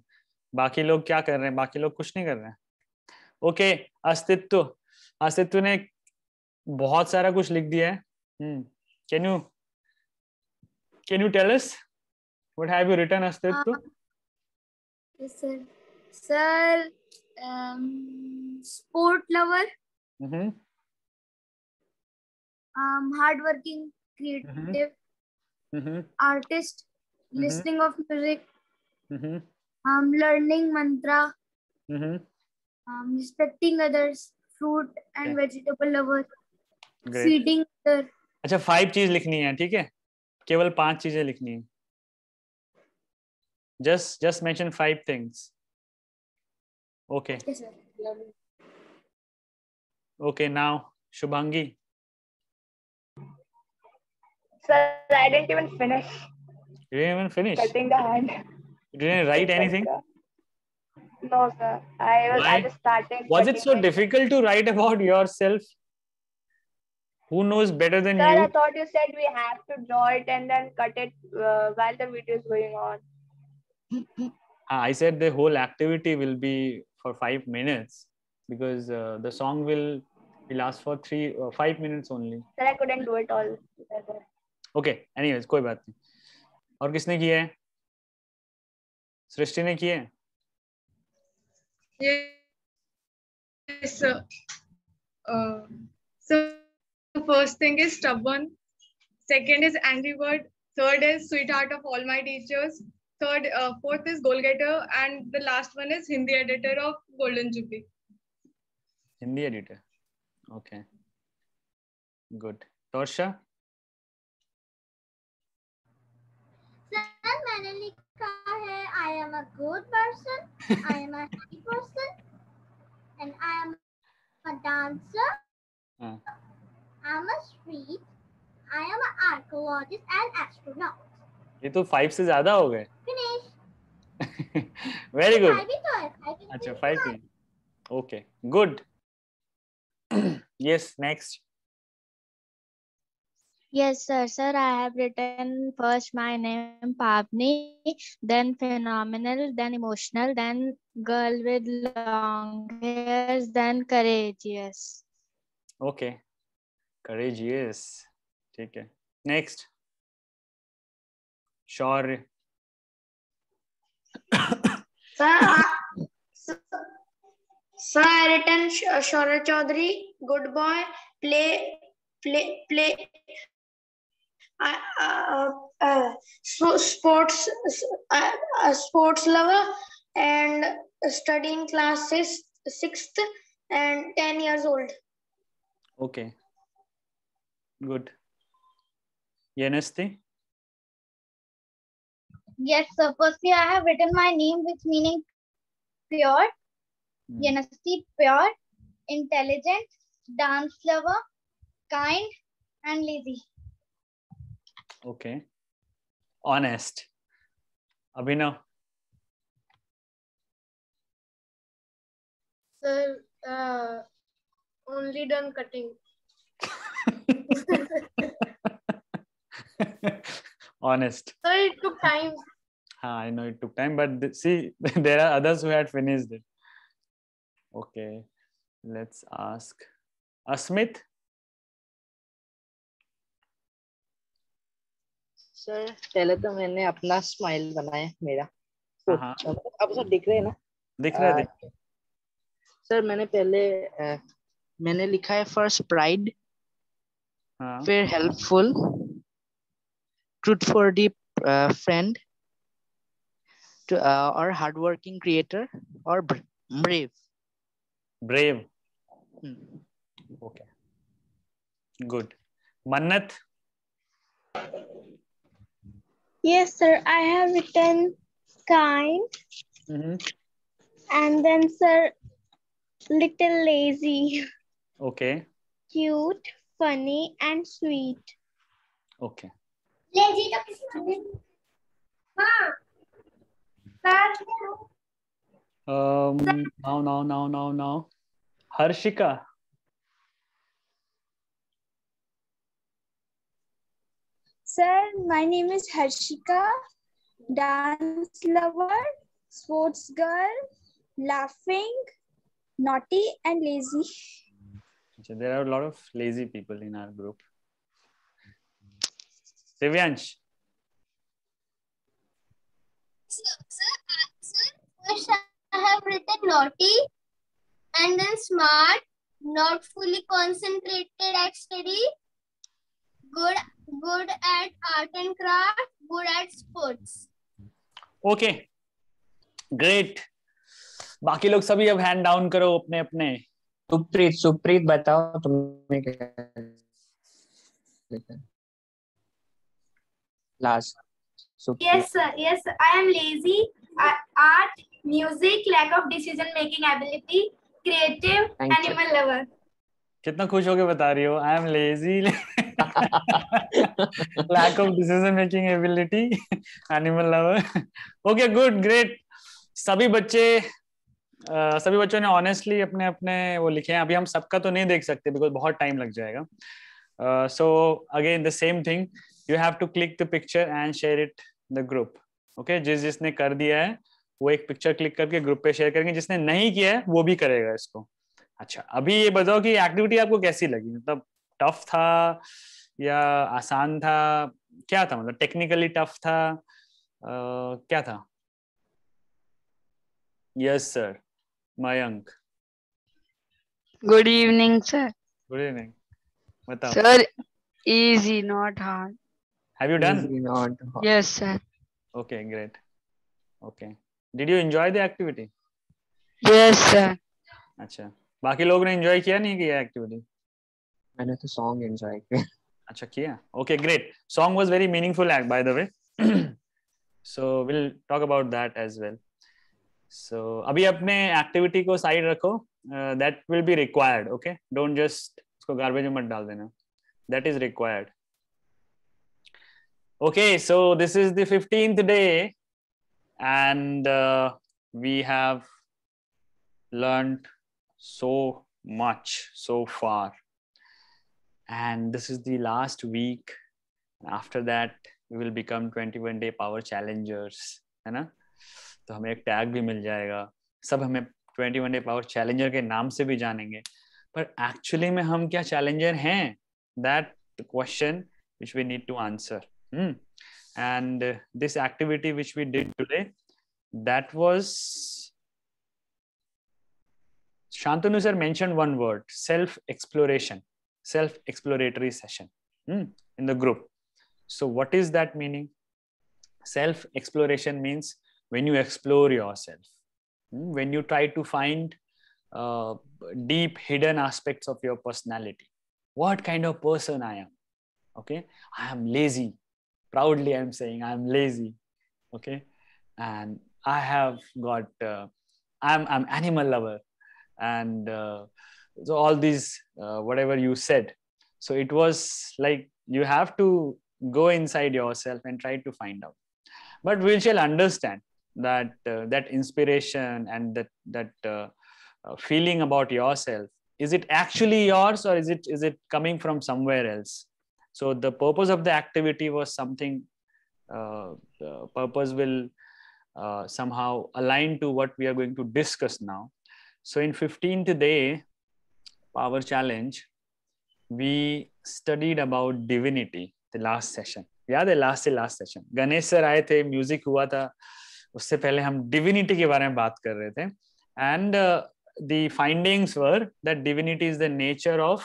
[SPEAKER 4] बाकी लोग क्या कर रहे हैं? बाकी लोग कुछ नहीं कर रहे हैं। ओके, अस्तित्व ने बहुत सारा कुछ लिख दिया है। Can you tell us what have you written, Astitva?
[SPEAKER 3] Sir sport lover, hard working, creative, artist, listening of music, learning mantra, respecting others, fruit and vegetable lover,
[SPEAKER 4] Great.
[SPEAKER 3] feeding other.
[SPEAKER 4] अच्छा, 5 चीज लिखनी है, ठीक है? केवल 5 चीजें लिखनी है। just mention 5 things. Okay.
[SPEAKER 3] Yes, sir.
[SPEAKER 4] Okay, now Shubhangi.
[SPEAKER 9] Sir, I didn't even finish
[SPEAKER 4] You didn't even finish?
[SPEAKER 9] cutting the hand.
[SPEAKER 4] You didn't write anything?
[SPEAKER 9] No, sir. I just started.
[SPEAKER 4] Was it so
[SPEAKER 9] cutting
[SPEAKER 4] difficult to write about yourself? Who knows better than
[SPEAKER 9] Sir,
[SPEAKER 4] you?
[SPEAKER 9] I thought you said we have to draw it and then cut it while the video is going on.
[SPEAKER 4] I said the whole activity will be for 5 minutes because the song will last for 5 minutes only.
[SPEAKER 9] Sir, I couldn't do it all together.
[SPEAKER 4] Okay, anyways, कोई बात नहीं। और किसने किया है? सृष्टि ने किया है?
[SPEAKER 2] Yes, sir. So first thing is stubborn. Second is angry bird. Third is sweetheart of all my teachers. Fourth is goal getter, and the last one is Hindi editor of Golden Jubilee.
[SPEAKER 4] Hindi editor. Okay. Good. Torsha?
[SPEAKER 1] Sir मैंने लिखा है I am a good person, I am a happy person, and I am a dancer. I am a street, I am an archaeologist and astronaut.
[SPEAKER 4] ये तो 5 से ज्यादा हो गए।
[SPEAKER 1] Finish.
[SPEAKER 4] Very good.
[SPEAKER 1] 5 ही तो है, 5 ही
[SPEAKER 4] अच्छा, 5 ही। Okay, good. Yes, next.
[SPEAKER 3] Yes, sir. Sir, I have written first my name Pavni, then phenomenal, then emotional, then girl with long hairs, then courageous.
[SPEAKER 4] Okay. Courageous. ठीक है। Next. Shaurya.
[SPEAKER 3] Sir, I written Shaurya Chaudhary, good boy, play. Sports lover and studying classes 6th and 10 years old.
[SPEAKER 4] Okay. Good. Yanasti?
[SPEAKER 3] Yes, sir. Firstly, I have written my name with meaning pure. Yanasti, pure, intelligent, dance lover, kind, and lazy.
[SPEAKER 4] Okay. Honest. Abhinav?
[SPEAKER 2] Sir, only done cutting.
[SPEAKER 4] Honest.
[SPEAKER 2] Sir, it took time.
[SPEAKER 4] I know it took time, but see, there are others who had finished it. Okay, let's ask Asmit.
[SPEAKER 8] Sir पहले तो मैंने अपना smile बनाया मेरा। अब sir दिख रहे हैं ना?
[SPEAKER 4] दिख रहा है।
[SPEAKER 8] सर मैंने लिखा है फर्स्ट प्राइड, फिर helpful, truth for the friend, और हार्ड वर्किंग क्रिएटर और ब्रेव।
[SPEAKER 4] ब्रेव। Okay, good. मन्नत?
[SPEAKER 3] Yes, sir. I have written kind, and then, sir, little lazy.
[SPEAKER 4] Okay.
[SPEAKER 3] Cute, funny, and sweet.
[SPEAKER 4] Okay.
[SPEAKER 3] Lazy तो किसने? हाँ.
[SPEAKER 4] Now. Harshika.
[SPEAKER 3] Sir, my name is Harshika, dance lover,
[SPEAKER 10] sports girl, laughing, naughty, and lazy.
[SPEAKER 4] So there are a lot of lazy people in our group. Divyansh.
[SPEAKER 1] Sir, first I have written naughty and then smart, not fully concentrated at study, good at art and craft, good at sports.
[SPEAKER 4] Okay, great. बाकी लोग सभी अब hand down करो अपने अपने.
[SPEAKER 6] सुप्रीत बताओ तुम्हें क्या last.
[SPEAKER 10] Yes, sir. Yes, sir. I am lazy. Art, music, lack of decision making ability, creative, animal lover.
[SPEAKER 4] कितना खुश होके बता रही हो. I am lazy, lack of decision making ability, animal lover. Okay, good, great. सभी बच्चों ने honestly अपने अपने वो लिखे हैं. अभी हम सबका तो नहीं देख सकते बिकॉज बहुत टाइम लग जाएगा. So again the same thing, you have to click the picture and share it in the group. Okay, जिसने कर दिया है वो एक पिक्चर क्लिक करके ग्रुप पे शेयर करेंगे. जिसने नहीं किया है वो भी करेगा इसको. अच्छा, अभी ये बताओ कि एक्टिविटी आपको कैसी लगी. मतलब टफ था या आसान था, क्या था? मतलब टेक्निकली टफ था, क्या था? Yes sir. Mayank.
[SPEAKER 11] Good evening, sir.
[SPEAKER 4] Good evening. बताओ.
[SPEAKER 11] Sir, easy, not hard.
[SPEAKER 4] Have you done?
[SPEAKER 6] Easy, not hard.
[SPEAKER 11] Yes, sir.
[SPEAKER 4] Okay, great. Okay. Did you enjoy the activity?
[SPEAKER 11] Yes, sir.
[SPEAKER 4] अच्छा, बाकी लोग ने enjoy किया नहीं किया activity?
[SPEAKER 6] मैंने तो song enjoy किया.
[SPEAKER 4] अच्छा किया. Okay, great. Song was very meaningful act, by the way. So we'll talk about that as well. So अभी अपने activity को side रखो. That will be required. Okay, don't just उसको garbage में मत डाल देना. That is required. Okay, so this is the 15th day and we have learned so much so far, and this is the last week. After that we will become 21-day power challengers, है ना? तो हमें एक tag भी मिल जाएगा. सब हमें 21-day power challenger के नाम से भी जानेंगे, पर एक्चुअली में हम क्या चैलेंजर हैं? That the question which we need to answer. And this activity which we did today, that was, Shantanu sir mentioned one word, self-exploration, self-exploratory session in the group. So what is that meaning? Self-exploration means when you explore yourself, when you try to find deep hidden aspects of your personality. What kind of person I am? Okay, I am lazy. Proudly I'm saying I'm lazy. Okay, and I have got I'm animal lover, and so all these whatever you said. So it was like you have to go inside yourself and try to find out. But we shall understand that that inspiration and that feeling about yourself, is it actually yours or is it coming from somewhere else? So the purpose of the activity was something, the purpose will somehow align to what we are going to discuss now. So in 15th day power challenge, we studied about divinity, the last session. याद है last session Ganesh sir आए थे, music हुआ था, उससे पहले हम divinity के बारे में बात कर रहे थे. And the findings were that divinity is the nature of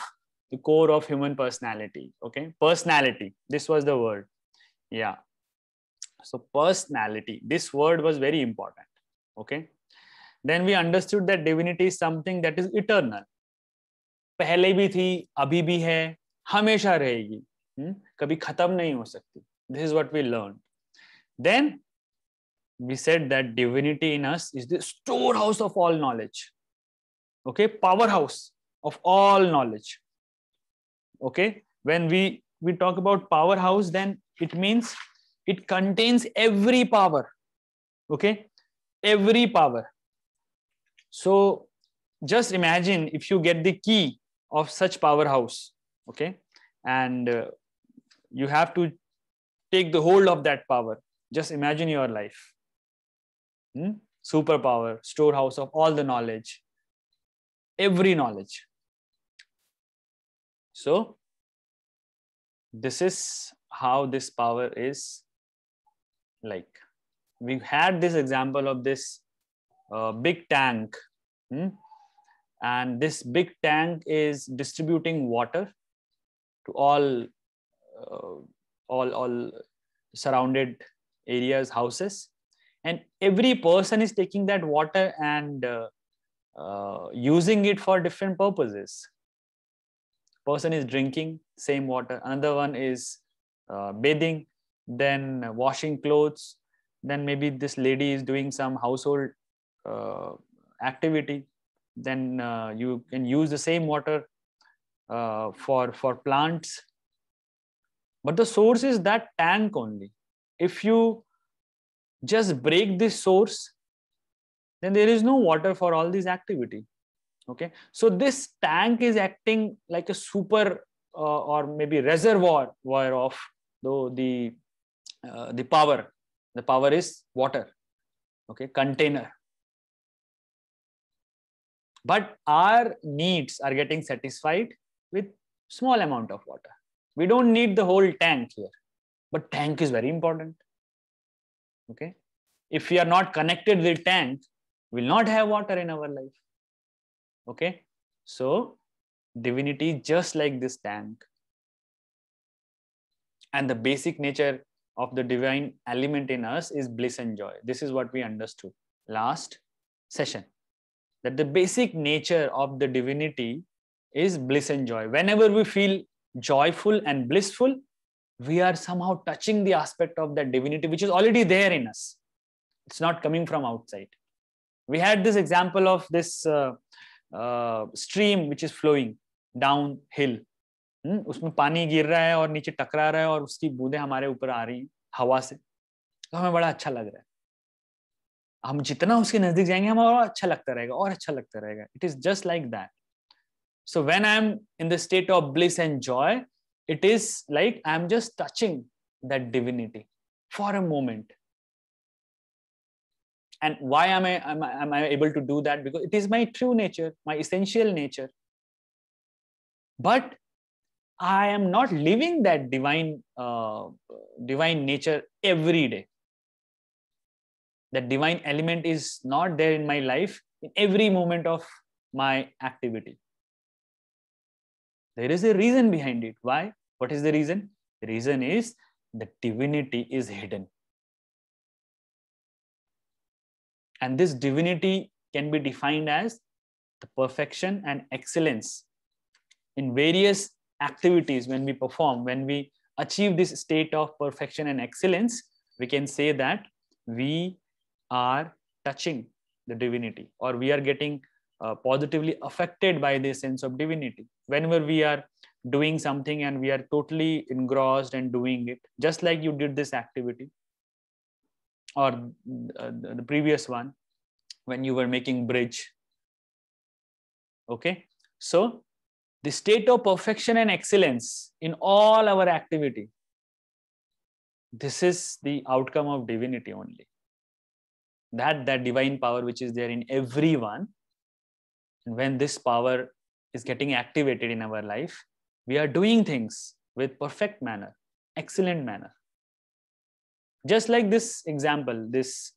[SPEAKER 4] the core of human personality. Okay, personality, this was the word. Yeah, so personality, this word was very important. Okay, then we understood that divinity is something that is eternal. पहले भी थी, अभी भी है, हमेशा रहेगी, कभी खत्म नहीं हो सकती. This is what we learned. Then we said that divinity in us is the storehouse of all knowledge. Okay, powerhouse of all knowledge. Okay, when we talk about powerhouse, then it means it contains every power. Okay, every power. So just imagine if you get the key of such powerhouse, okay, and you have to take the hold of that power. Just imagine your life. superpower, storehouse of all the knowledge, every knowledge. So this is how this power is like. We had this example of this big tank, and this big tank is distributing water to all surrounded areas, houses, and every person is taking that water and using it for different purposes. Person is drinking same water, another one is bathing, then washing clothes, then maybe this lady is doing some household activity, then you can use the same water for plants. But the source is that tank only. If you just break this source, then there is no water for all these activity. Okay, so this tank is acting like a super or maybe reservoir of the power. The power is water. Okay, container. But our needs are getting satisfied with small amount of water. We don't need the whole tank here, but tank is very important. Okay, if we are not connected with tank, we will not have water in our life. Okay, so divinity is just like this tank, and the basic nature of the divine element in us is bliss and joy. This is what we understood last session, that the basic nature of the divinity is bliss and joy. Whenever we feel joyful and blissful, we are somehow touching the aspect of that divinity which is already there in us. It's not coming from outside. We had this example of this stream which is flowing downhill. उसमें पानी गिर रहा है और नीचे टकरा रहा है और उसकी बूंदें हमारे ऊपर आ रही हैं हवा से, तो हमें बड़ा अच्छा लग रहा है. हम जितना उसके नजदीक जाएंगे हमें और अच्छा लगता रहेगा और अच्छा लगता रहेगा. It is just like that. So when I am in the state of bliss and joy, it is like I am just touching that divinity for a moment. And why am I able to do that? Because it is my true nature, my essential nature. But I am not living that divine nature every day. That divine element is not there in my life in every moment of my activity. There is a reason behind it. Why? What is the reason? The reason is the divinity is hidden. And this divinity can be defined as the perfection and excellence in various activities. When we perform, when we achieve this state of perfection and excellence, we can say that we are touching the divinity, or we are getting positively affected by this sense of divinity. Whenever we are doing something and we are totally engrossed and doing it, just like you did this activity, or the previous one, when you were making bridge. Okay, so the state of perfection and excellence in all our activity, this is the outcome of divinity only. That divine power which is there in everyone, and when this power is getting activated in our life, we are doing things with perfect manner, excellent manner. Just like this example, this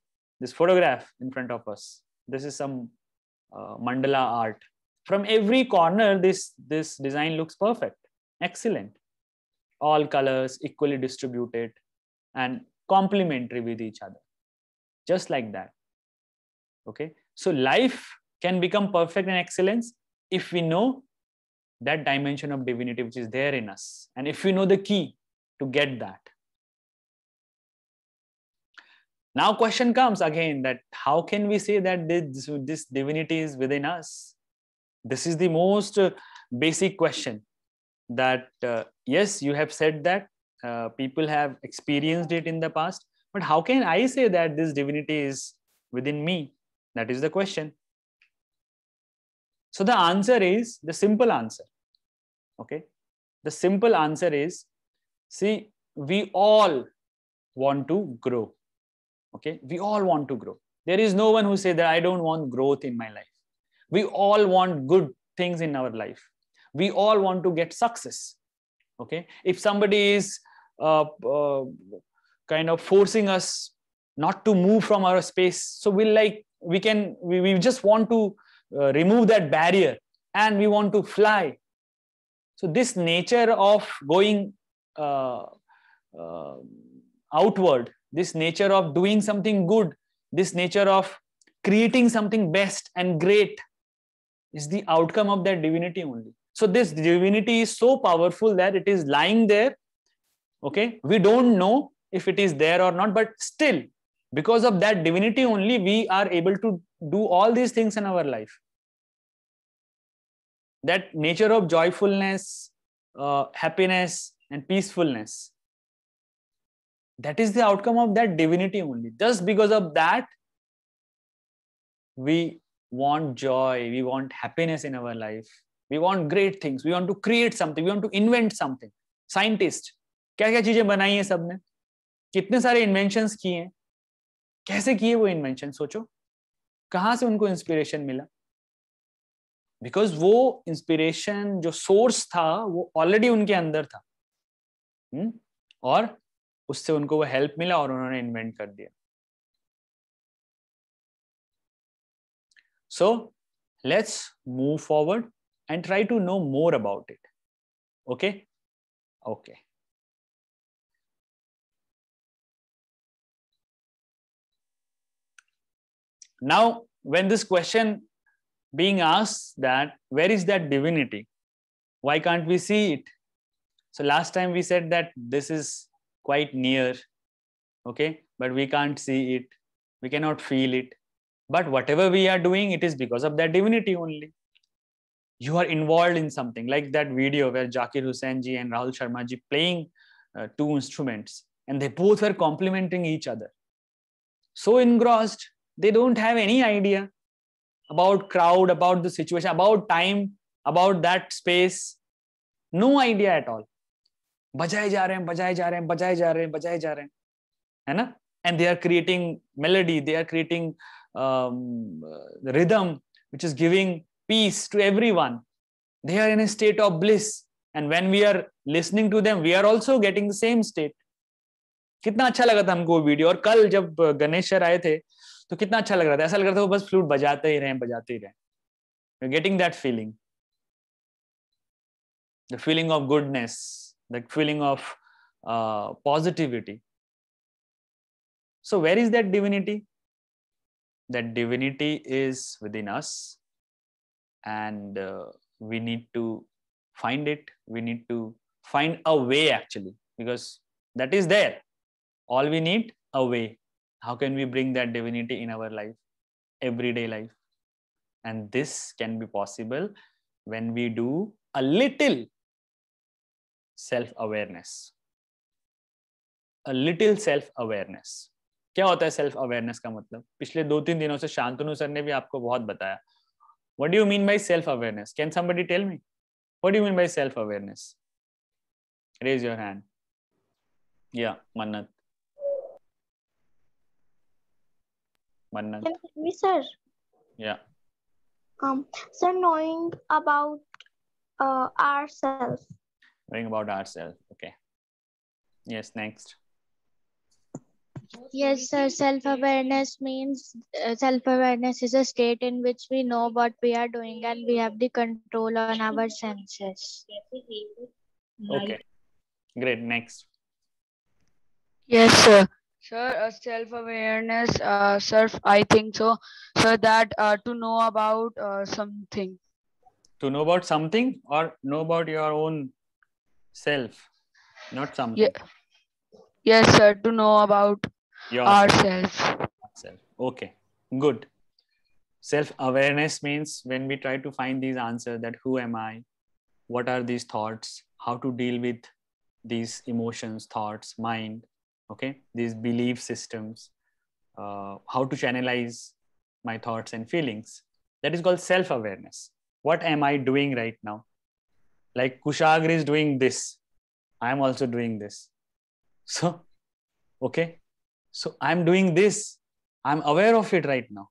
[SPEAKER 4] photograph in front of us. This is some mandala art. From every corner, this design looks perfect, excellent. All colors equally distributed and complementary with each other. Just like that. Okay. So life can become perfect and excellence if we know that dimension of divinity which is there in us, and if we know the key to get that. Now question comes again, that how can we say that this divinity is within us? This is the most basic question. That yes, you have said that people have experienced it in the past, but how can I say that this divinity is within me? That is the question. So the answer is, the simple answer. Okay, the simple answer is, see, we all want to grow. Okay, we all want to grow. There is no one who says that I don't want growth in my life. We all want good things in our life. We all want to get success. Okay. If somebody is kind of forcing us not to move from our space, so we just want to remove that barrier and we want to fly. So this nature of going outward, this nature of doing something good, this nature of creating something best and great is the outcome of that divinity only. So this divinity is so powerful that it is lying there. Okay, we don't know if it is there or not, but still, because of that divinity only, we are able to do all these things in our life. That nature of joyfulness, happiness, and peacefulness, that is the outcome of that divinity only. Just because of that, we want joy, we want happiness in our life, we want great things, we want to create something, we want to invent something. Scientist, क्या क्या चीजें बनाई हैं सबने, कितने सारे inventions किए हैं, कैसे किए वो इन्वेंशन, सोचो कहां से उनको इंस्पिरेशन मिला. बिकॉज वो इंस्पिरेशन जो सोर्स था वो ऑलरेडी उनके अंदर था, और उससे उनको वो हेल्प मिला और उन्होंने इन्वेंट कर दिया. So let's move forward and try to know more about it. Okay? Okay. Now, when this question being asked that, where is that divinity? Why can't we see it? So last time we said that this is quite near, okay? But we can't see it. We cannot feel it. But whatever we are doing, it is because of that divinity only. You are involved in something like that video where Zakir Hussain ji and Rahul Sharma ji playing two instruments, and they both were complementing each other. So engrossed, they don't have any idea about crowd, about the situation, about time, about that space. No idea at all. बजाए जा रहे हैं, बजाए जा रहे हैं, बजाए जा रहे हैं, बजाए जा रहे हैं, है ना? And they are creating melody, they are creating rhythm, which is giving peace to everyone. They are in a state of bliss, and when we are listening to them, we are also getting the same state. कितना अच्छा लगा था हमको वो video. और कल जब Ganesh sir आए थे तो कितना अच्छा लग रहा था, ऐसा लग रहा था वो बस फ्लूट बजाते ही रहे, बजाते ही रहे. You're getting that feeling, the feeling of goodness, the feeling of positivity. So where is that divinity? That divinity is within us, and we need to find it. We need to find a way, actually, because that is there. All we need, a way. How can we bring that divinity in our life, everyday life? And this can be possible when we do a little self-awareness. A little self-awareness. क्या होता है self awareness का मतलब? पिछले 2-3 दिनों से Shantanu sir ने भी आपको बहुत बताया. What do you mean by self-awareness? Can somebody tell me? What do you mean by self-awareness? Raise your hand. Yeah, Mannat. Mannat.
[SPEAKER 3] Me, sir.
[SPEAKER 4] Yeah.
[SPEAKER 3] So knowing about ourselves.
[SPEAKER 4] Knowing about ourselves. Okay. Yes, next.
[SPEAKER 3] Yes, sir. Self-awareness means self-awareness is a state in which we know what we are doing and we have the control on our senses.
[SPEAKER 4] Okay. Great. Next.
[SPEAKER 11] Yes, sir. Sir, self-awareness, sir, I think so. Sir, that to know about something.
[SPEAKER 4] To know about something or know about your own self, not something.
[SPEAKER 11] Yeah. Yes, sir. To know about ourselves.
[SPEAKER 4] Okay, good. Self-awareness means when we try to find these answers, that who am I? What are these thoughts? How to deal with these emotions, thoughts, mind, okay? These belief systems, how to channelize my thoughts and feelings. That is called self-awareness. What am I doing right now? Like Kushagra is doing this. I am also doing this. So, okay. So I'm doing this. I'm aware of it right now.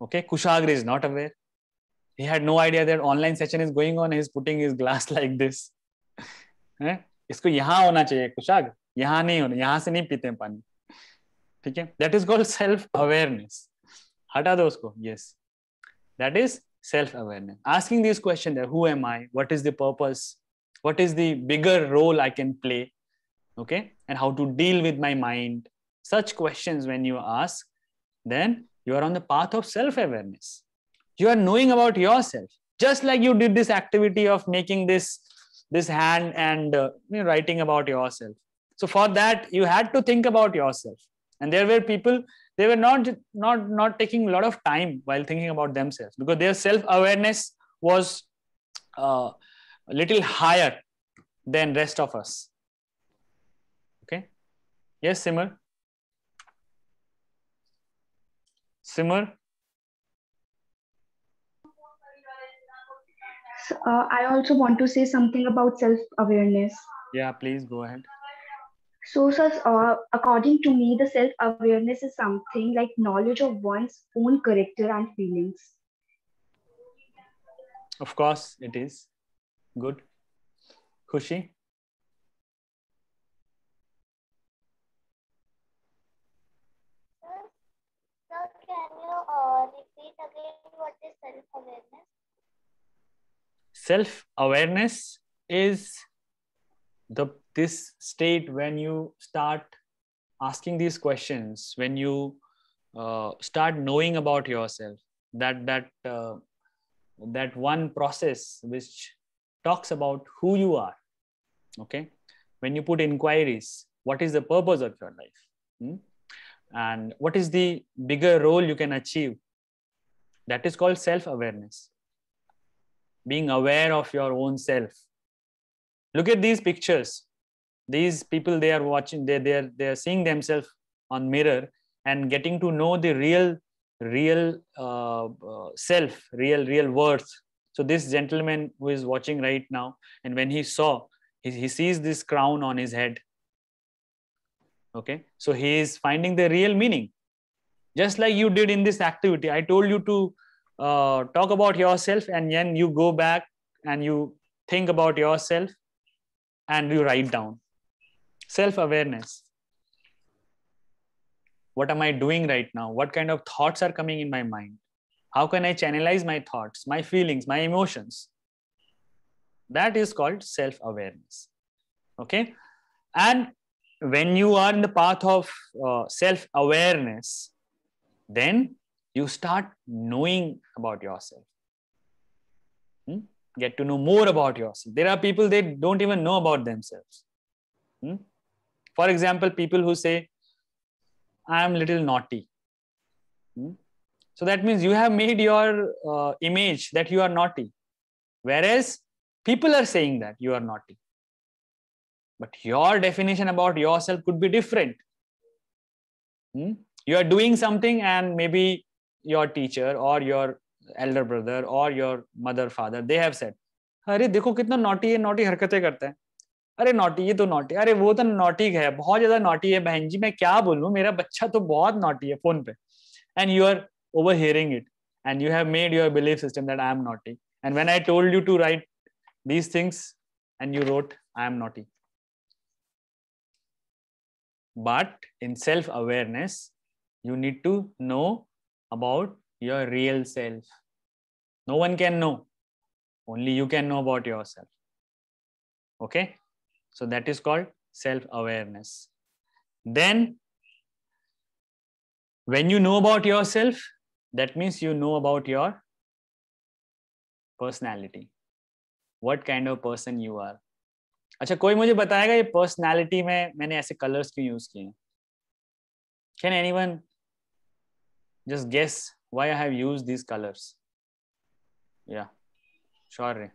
[SPEAKER 4] Okay, Kushagra is not aware. He had no idea that online session is going on. He's putting his glass like this. इसको यहाँ होना चाहिए कुशाग्र, यहाँ नहीं होना, यहाँ से नहीं पीते हैं पानी. ठीक है, that is called self awareness. हटा दो उसको. Yes, that is self awareness. Asking these questions, that who am I, what is the purpose, what is the bigger role I can play, okay, and how to deal with my mind. Such questions when you ask, then you are on the path of self awareness. You are knowing about yourself, just like you did this activity of making this hand and writing about yourself. So for that you had to think about yourself, and there were people, they were not taking a lot of time while thinking about themselves, because their self awareness was a little higher than rest of us. Okay, yes, Simar.
[SPEAKER 12] I also want to say something about self-awareness.
[SPEAKER 4] Yeah, please go ahead.
[SPEAKER 12] So, according to me, the self-awareness is something like knowledge of one's own character and feelings.
[SPEAKER 4] Of course, it is. Good. Khushi?
[SPEAKER 1] Sir, can you repeat again what is self-awareness?
[SPEAKER 4] Self-awareness is this state when you start asking these questions, when you start knowing about yourself, that one process which talks about who you are. Okay, when you put inquiries, what is the purpose of your life, and what is the bigger role you can achieve, that is called self-awareness. Being aware of your own self. Look at these pictures. These people, they are watching, they are seeing themselves on mirror and getting to know the real self, real worth. So this gentleman who is watching right now, and when he sees this crown on his head. Okay, so he is finding the real meaning. Just like you did in this activity, I told you to talk about yourself, and then you go back and you think about yourself and you write down. Self-awareness. What am I doing right now? What kind of thoughts are coming in my mind? How can I channelize my thoughts, my feelings, my emotions? That is called self-awareness. Okay, and when you are in the path of self-awareness, then you start knowing about yourself. Get to know more about yourself. There are people, they don't even know about themselves. For example, people who say, I am little naughty. So that means you have made your image that you are naughty. Whereas people are saying that you are naughty. But your definition about yourself could be different. You are doing something, and maybe your teacher or your elder brother or your mother, father, they have said, अरे देखो कितना naughty है, naughty हरकतें करता है. अरे naughty, ये तो naughty, अरे वो तो naughty है, बहुत ज़्यादा naughty है बहन जी, मैं क्या बोलूँ, मेरा बच्चा तो बहुत naughty है फोन पे. And you are overhearing it, and you have made your belief system that I am naughty. And when I told you to write these things, and you wrote, I am naughty. But in self-awareness, you need to know about your real self. No one can know. Only you can know about yourself. Okay? So that is called self-awareness. Then, when you know about yourself, that means you know about your personality. What kind of person you are. अच्छा, कोई मुझे बताएगा ये personality में मैंने ऐसे colours क्यों use किए हैं? Can anyone just guess why I have used these colors? Yeah, sure.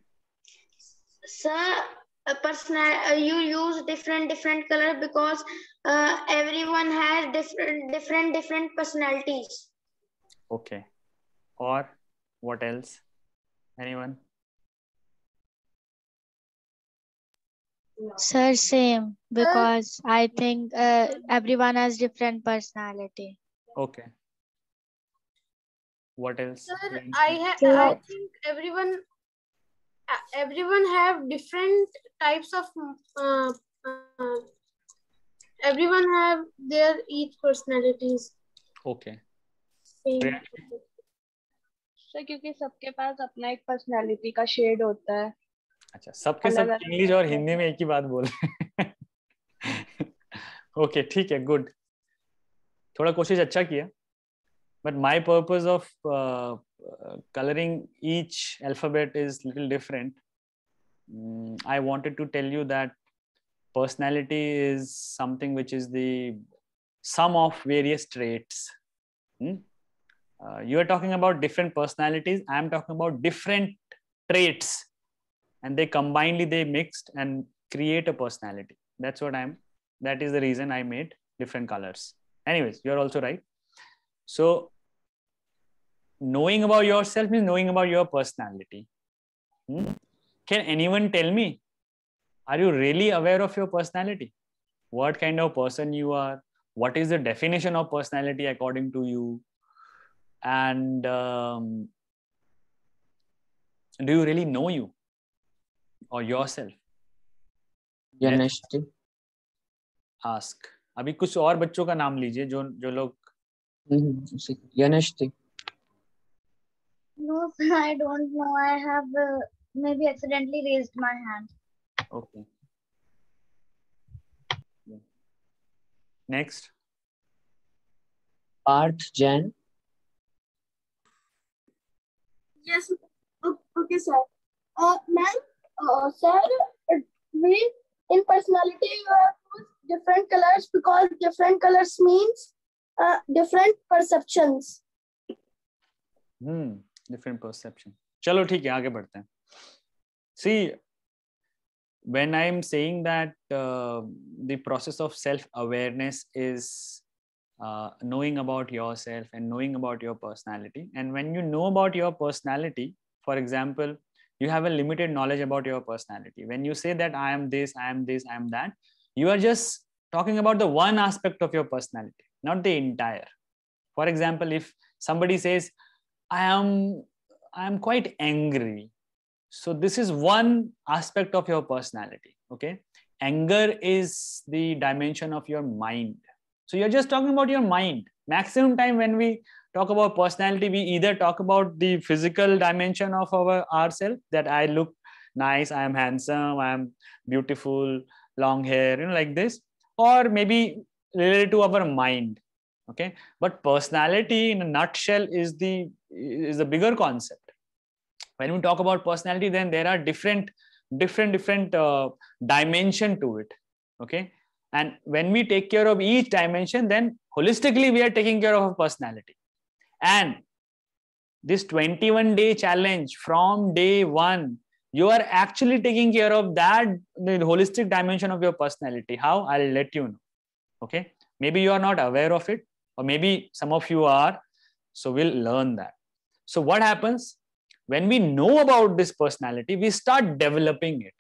[SPEAKER 10] Sir, you use different color because everyone has different personalities.
[SPEAKER 4] Okay. Or what else? Anyone?
[SPEAKER 3] Sir, same, because I think everyone has different personality.
[SPEAKER 4] Okay. What else?
[SPEAKER 13] Sir, I think everyone have different types of everyone have their each personalities.
[SPEAKER 4] Okay.
[SPEAKER 11] Sir क्योंकि सबके पास अपना एक personality का shade होता है.
[SPEAKER 4] अच्छा, सबके सब इंग्लिश और हिंदी में एक ही बात बोल रहे हैं. ओके, ठीक है, गुड. थोड़ा कोशिश अच्छा किया. But my purpose of coloring each alphabet is little different. I wanted to tell you that personality is something which is the sum of various traits. You are talking about different personalities. I am talking about different traits, and they combinedly they mixed and create a personality. That's what that is the reason I made different colors. Anyways, you are also right. So knowing about yourself means knowing about your personality. Can anyone tell me, are you really aware of your personality? What kind of person you are? What is the definition of personality according to you? And do you really know you or yourself?
[SPEAKER 6] Yanashti.
[SPEAKER 4] Ask. अभी कुछ और बच्चों का नाम लीजिए जो लोग.
[SPEAKER 6] Yanashti.
[SPEAKER 1] No, sir, I don't know. I have maybe accidentally raised my hand.
[SPEAKER 4] Okay. Next.
[SPEAKER 6] Parth Jain.
[SPEAKER 10] Yes. Okay, sir. Ma'am, sir, we in personality you have different colors because different colors means different perceptions.
[SPEAKER 4] Different perception. चलो ठीक है, आगे बढ़ते हैं. See, when I am saying that the process of self-awareness is knowing about yourself and knowing about your personality, and when you know about your personality, for example, you have a limited knowledge about your personality. When you say that I am this, I am this, I am that, you are just talking about the one aspect of your personality, not the entire. For example, if somebody says, I am quite angry. So this is one aspect of your personality. Okay. Anger is the dimension of your mind. So you're just talking about your mind. Maximum time when we talk about personality, we either talk about the physical dimension of ourselves, that I look nice, I am handsome, I am beautiful, long hair, like this, or maybe related to our mind. Okay, but personality in a nutshell is the bigger concept. When we talk about personality, then there are different dimension to it. Okay, and when we take care of each dimension, then holistically we are taking care of our personality. And this 21-day challenge, from day one, you are actually taking care of that, the holistic dimension of your personality. How? I'll let you know. Okay, maybe you are not aware of it, or maybe some of you are. So we'll learn that. So what happens when we know about this personality, we start developing it.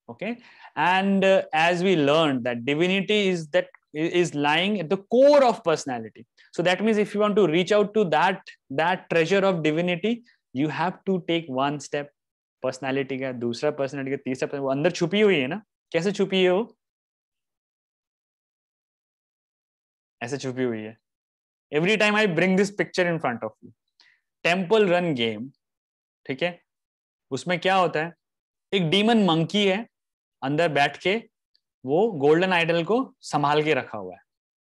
[SPEAKER 4] Okay, and as we learned that divinity is lying at the core of personality. So that means if you want to reach out to that treasure of divinity, you have to take one step. Personality का, दूसरा personality का, तीसरा personality, वो अंदर छुपी हुई है ना. कैसे छुपी है वो? ऐसे छुपी हुई है. Every time I bring this picture in front of you. Temple run game, ठीक है, उसमें क्या होता है, एक डीमन मंकी है, अंदर बैठ के वो गोल्डन आइडल को संभाल के रखा हुआ है,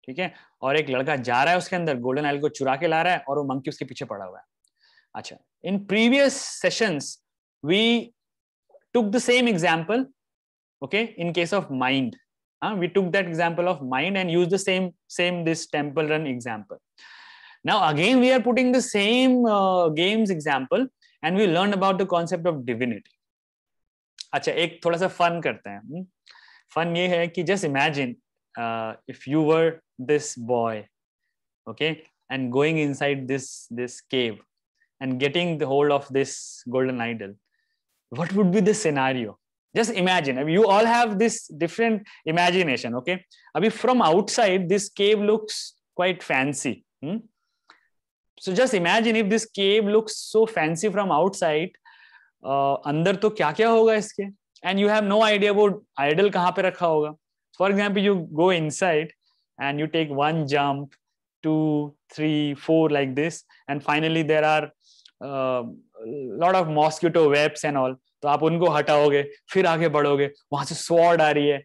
[SPEAKER 4] ठीक है, और एक लड़का जा रहा है उसके अंदर, गोल्डन आइडल को चुरा के ला रहा है और वो मंकी उसके पीछे पड़ा हुआ है. अच्छा, in previous sessions we took the same example, okay, in case of mind. We took that example of mind and used the same this temple run example. Now again we are putting the same games example and we learned about the concept of divinity. अच्छा, एक थोड़ा सा fun करते हैं. Fun ये है कि just imagine if you were this boy, okay, and going inside this cave and getting the hold of this golden idol. What would be the scenario? Just imagine. I mean, you all have this different imagination, okay? Abhi from outside, this cave looks quite fancy. So just imagine if this cave looks so fancy from outside, अंदर तो क्या क्या होगा इसके, and you have no idea वो idol कहाँ पे रखा होगा. For example, you go inside and you take one jump, 2, 3, 4 like this, and finally there are lot of mosquito webs and all. तो आप उनको हटाओगे, फिर आगे बढ़ोगे, वहां से स्वॉर्ड आ रही है,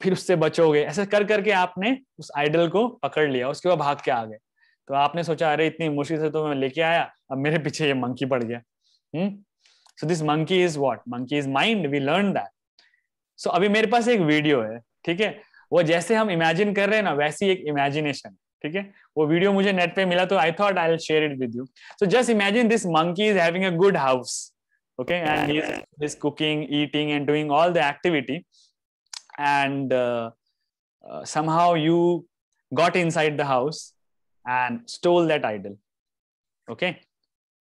[SPEAKER 4] फिर उससे बचोगे. ऐसा कर करके आपने उस आइडल को पकड़ लिया, उसके बाद भाग के आ गए. तो आपने सोचा अरे इतनी मुश्किल से तो मैं लेके आया, अब मेरे पीछे ये मंकी पड़ गया. So this monkey is what? Monkey is mind. We learn that. So अभी मेरे पास एक वीडियो है, ठीक है, वो जैसे हम इमेजिन कर रहे हैं ना वैसी एक इमेजिनेशन, ठीक है. वो वीडियो मुझे नेट पे मिला तो I thought I will share it with you. So just imagine this monkey is having a good house, okay, and he is cooking, eating and doing all the activity, and somehow you got inside the house and stole that idol. Okay,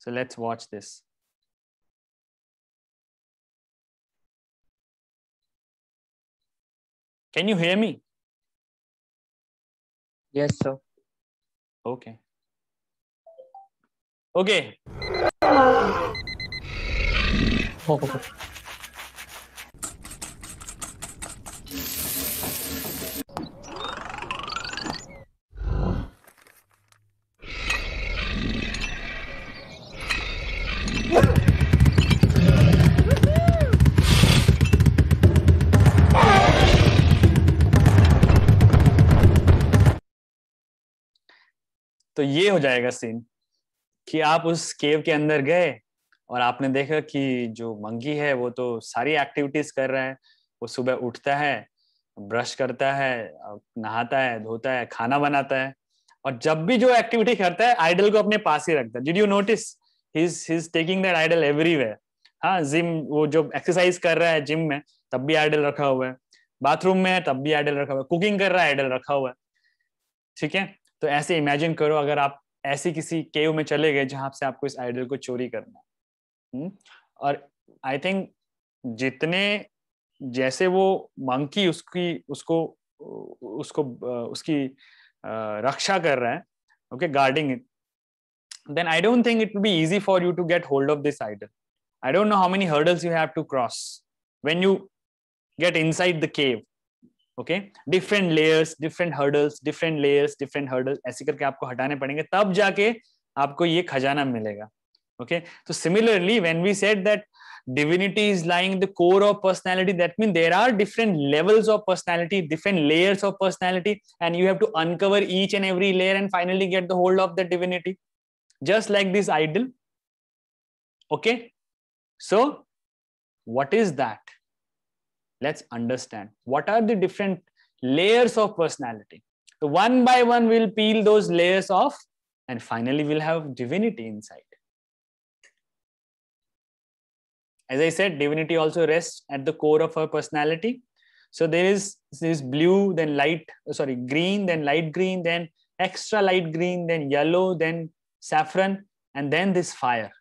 [SPEAKER 4] so let's watch this. Can you hear me?
[SPEAKER 6] Yes, sir.
[SPEAKER 4] Okay. Okay. तो ये हो जाएगा scene कि आप उस केव के अंदर गए और आपने देखा कि जो मंकी है वो तो सारी एक्टिविटीज कर रहा है. वो सुबह उठता है, ब्रश करता है, नहाता है, धोता है, खाना बनाता है, और जब भी जो एक्टिविटी करता है आइडल को अपने पास ही रखता है. Did you notice? He is taking that idol everywhere. हाँ, जिम, वो जो एक्सरसाइज कर रहा है जिम में तब भी आइडल रखा हुआ है, बाथरूम में है तब भी आइडल रखा हुआ है, कुकिंग कर रहा है आइडल रखा हुआ है. ठीक है, तो ऐसे इमेजिन करो अगर आप ऐसी किसी केव में चले गए जहां से आपको इस आइडल को चोरी करना है. और आई थिंक जितने जैसे वो मंकी उसकी रक्षा कर रहा है, okay, guarding it, then I don't think it will be easy for you to get hold of this idol. I don't know how many hurdles you have to cross when you get inside the cave. Okay, different layers, different hurdles, different layers, different hurdles, ऐसे करके आपको हटाने पड़ेंगे, तब जाके आपको ये खजाना मिलेगा. Okay, so similarly when we said that divinity is lying in the core of personality, that means there are different levels of personality, different layers of personality, and you have to uncover each and every layer and finally get the hold of the divinity, just like this idol. Okay, so what is that? Let's understand what are the different layers of personality. So one by one we'll peel those layers off and finally we'll have divinity inside. As I said, divinity also rests at the core of our personality. So there is blue, then green, then light green, then extra light green, then yellow, then saffron, and then this fire.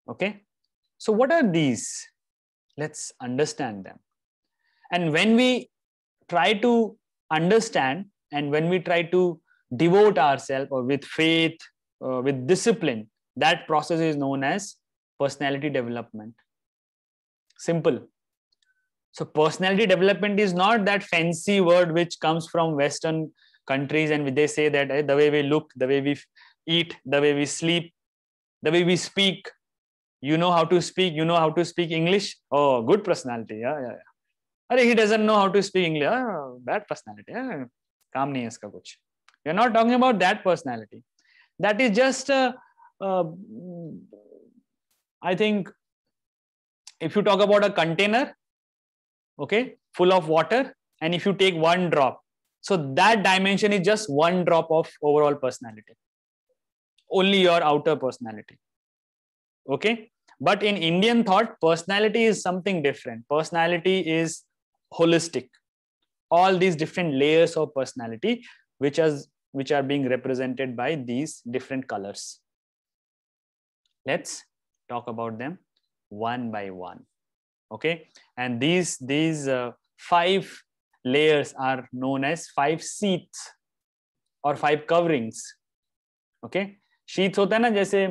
[SPEAKER 4] Okay, so what are these? Let's understand them. And when we try to understand and when we try to devote ourselves or with faith, with discipline, that process is known as personality development. Simple. So personality development is not that fancy word which comes from Western countries and they say that the way we look, the way we eat, the way we sleep, the way we speak, you know how to speak, you know how to speak English, oh, good personality. Yeah. Arey, he doesn't know how to speak English, bad personality. Kaam nahi hai iska kuch. We are not talking about that personality. That is just I think if you talk about a container, okay, full of water, and if you take one drop, so that dimension is just one drop of overall personality, only your outer personality. Okay, but in Indian thought, personality is something different. Personality is holistic. All these different layers of personality, which are being represented by these different colors. Let's talk about them one by one. Okay, and these 5 layers are known as 5 seats or 5 coverings. Okay, sheets होता है ना, जैसे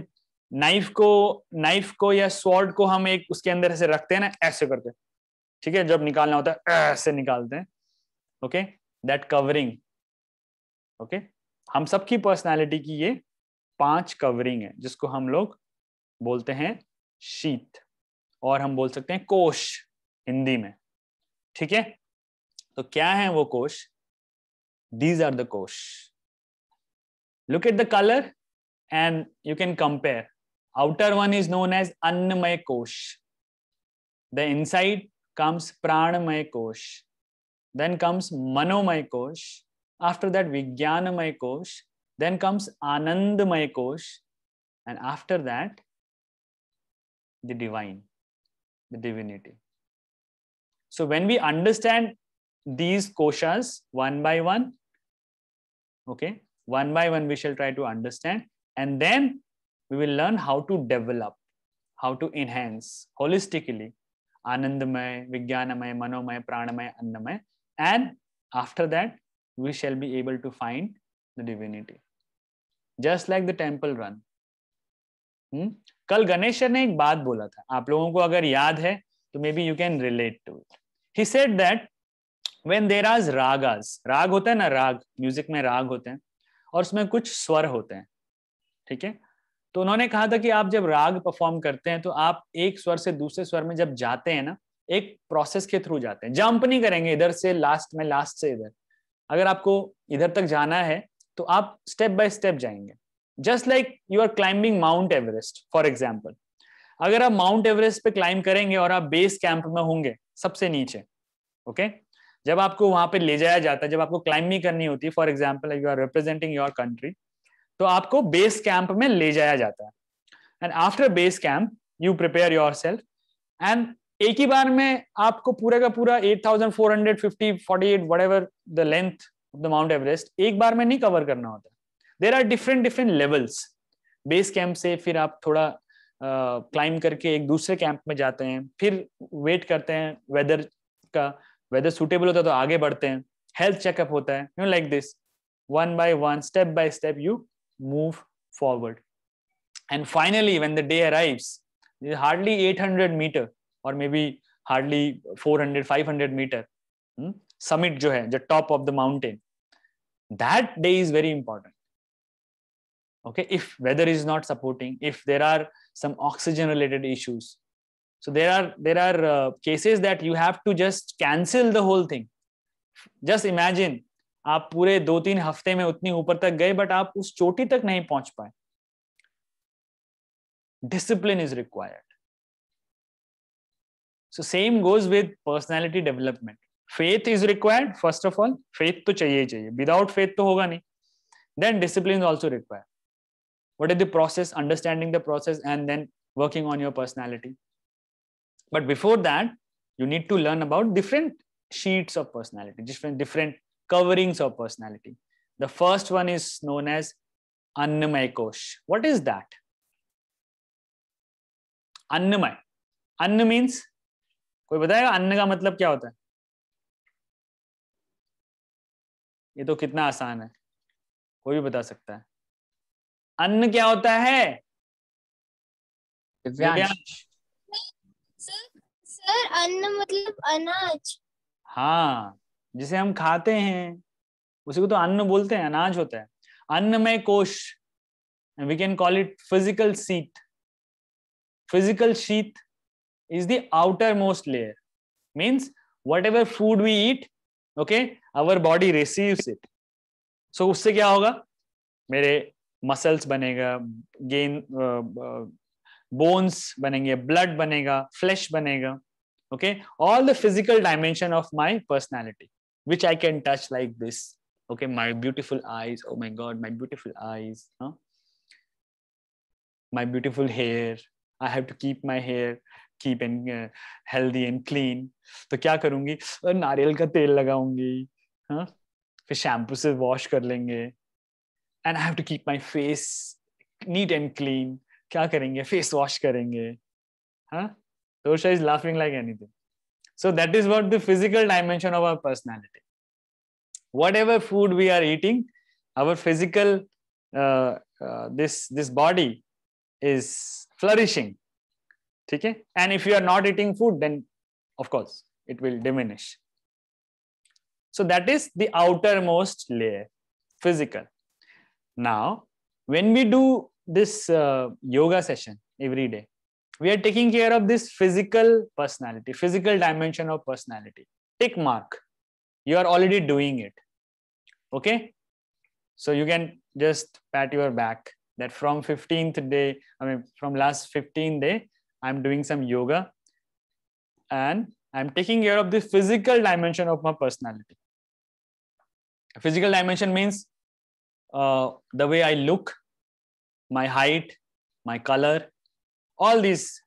[SPEAKER 4] knife को या sword को हम एक उसके अंदर ऐसे रखते हैं ना, ऐसे करते हैं, ठीक है, जब निकालना होता है ऐसे निकालते हैं, ओके, दैट कवरिंग, ओके। हम सबकी पर्सनालिटी की ये 5 कवरिंग है, जिसको हम लोग बोलते हैं शीट, और हम बोल सकते हैं कोश हिंदी में, ठीक है। तो क्या है वो कोश? These are the kosh. Look at the color and you can compare. Outer one is known as Annamaya kosh. The inside comes Pranamaya kosh. Then comes Manomaya kosh. After that Vijnanamaya kosh. Then comes Anandamaya kosh. And after that the divine, the divinity. So when we understand these koshas one by one, okay, one by one we shall try to understand, and then we will learn how to develop, how to enhance holistically Anandamaya, Vijnanamaya, Manomaya, Pranamaya, Annamaya, and after that we shall be able to find the divinity. Just like the temple run. कल गणेश ने एक बात बोला था, आप लोगों को अगर याद है तो maybe you can relate to it. He said that when there are ragas, राग होता है ना, राग, म्यूजिक में राग होते हैं और उसमें कुछ स्वर होते हैं, ठीक है। तो उन्होंने कहा था कि आप जब राग परफॉर्म करते हैं तो आप एक स्वर से दूसरे स्वर में जब जाते हैं ना, एक प्रोसेस के थ्रू जाते हैं, जंप नहीं करेंगे इधर से लास्ट में, लास्ट से इधर। अगर आपको इधर तक जाना है तो आप स्टेप बाय स्टेप जाएंगे, just like you are climbing Mount Everest for example. अगर आप माउंट एवरेस्ट पे क्लाइंब करेंगे और आप बेस कैंप में होंगे सबसे नीचे, ओके, जब आपको वहां पे ले जाया जाता है, जब आपको क्लाइंबिंग करनी होती है, for example you are representing your country, तो आपको बेस कैंप में ले जाया जाता है, and after base camp you prepare yourself, and एक ही बार में आपको पूरा का पूरा 8450 48 whatever the length of the Mount Everest एक बार में नहीं कवर करना होता। There are different levels. Base camp से फिर आप थोड़ा क्लाइंब करके एक दूसरे कैंप में जाते हैं, फिर वेट करते हैं वेदर का, वेदर सुटेबल होता है तो आगे बढ़ते हैं, हेल्थ चेकअप होता है, you know, like this, one by one, step by step you move forward, and finally when the day arrives, hardly 800 meter और maybe hardly 400 500 meter summit जो है, जो top of the mountain, that day is very important. Okay, if weather is not supporting, if there are some oxygen related issues, so there are cases that you have to just cancel the whole thing. Just imagine आप पूरे 2-3 हफ्ते में उतनी ऊपर तक गए but आप उस चोटी तक नहीं पहुंच पाए। Discipline is required. So same goes with personality development. Faith is required first of all. Faith तो चाहिए ही चाहिए, without faith तो होगा नहीं. Then discipline is also required. What is the process? Understanding the process and then working on your personality. But before that, you need to learn about different sheets of personality, different coverings of personality. The first one is known as Annamaya kosh. What is that? Annamaya. Anna means, कोई बताएगा अन्न का मतलब क्या होता है? ये तो कितना आसान है, कोई भी बता सकता है। अन्न क्या होता है?
[SPEAKER 1] सर अन्न मतलब अनाज। हाँ,
[SPEAKER 4] जिसे हम खाते हैं उसी को तो अन्न बोलते हैं, अनाज होता है। अन्नमय कोश, we can call it physical sheath. Physical sheath is the outermost layer. Means whatever food we eat, okay, our body receives it. So उससे क्या होगा? मेरे मसल्स बनेगा, गेन बोन्स बनेंगे, ब्लड बनेगा, फ्लैश बनेगा, okay, all the physical dimension of my personality which I can touch like this, okay, my beautiful eyes, oh my God, my beautiful eyes, my beautiful hair, I have to keep my hair keep and healthy and clean. तो क्या करूंगी? नारियल का तेल लगाऊंगी, हाँ, फिर shampoo से वॉश कर लेंगे, and I have to keep my face neat and clean. क्या करेंगे? Face wash करेंगे, हाँ? Tosha is laughing like anything. So that is what the physical dimension of our personality. Whatever food we are eating, our physical this body is flourishing. Okay? And if you are not eating food, then of course it will diminish. So that is the outermost layer, physical. Now, when we do this yoga session every day, we are taking care of this physical personality, physical dimension of personality. Tick mark. You are already doing it. Okay? So you can just pat your back that from 15th day, from last 15th day, I'm doing some yoga and I'm taking care of the physical dimension of my personality. Physical dimension means the way I look, my height, my color, all these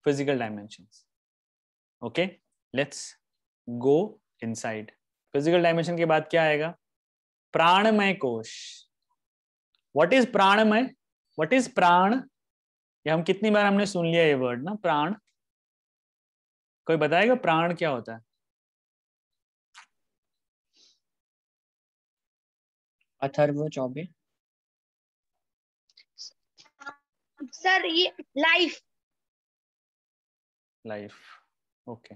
[SPEAKER 4] physical dimensions. Okay, let's go inside. Physical dimension के बाद क्या आएगा? प्राणमय कोश. What is प्राणमय? What is प्राण? ये हम कितनी बार हमने सुन लिया ये वर्ड ना, प्राण. कोई बताएगा प्राण क्या होता है?
[SPEAKER 6] अथर्व चौबे.
[SPEAKER 10] सर ये लाइफ.
[SPEAKER 4] लाइफ. ओके.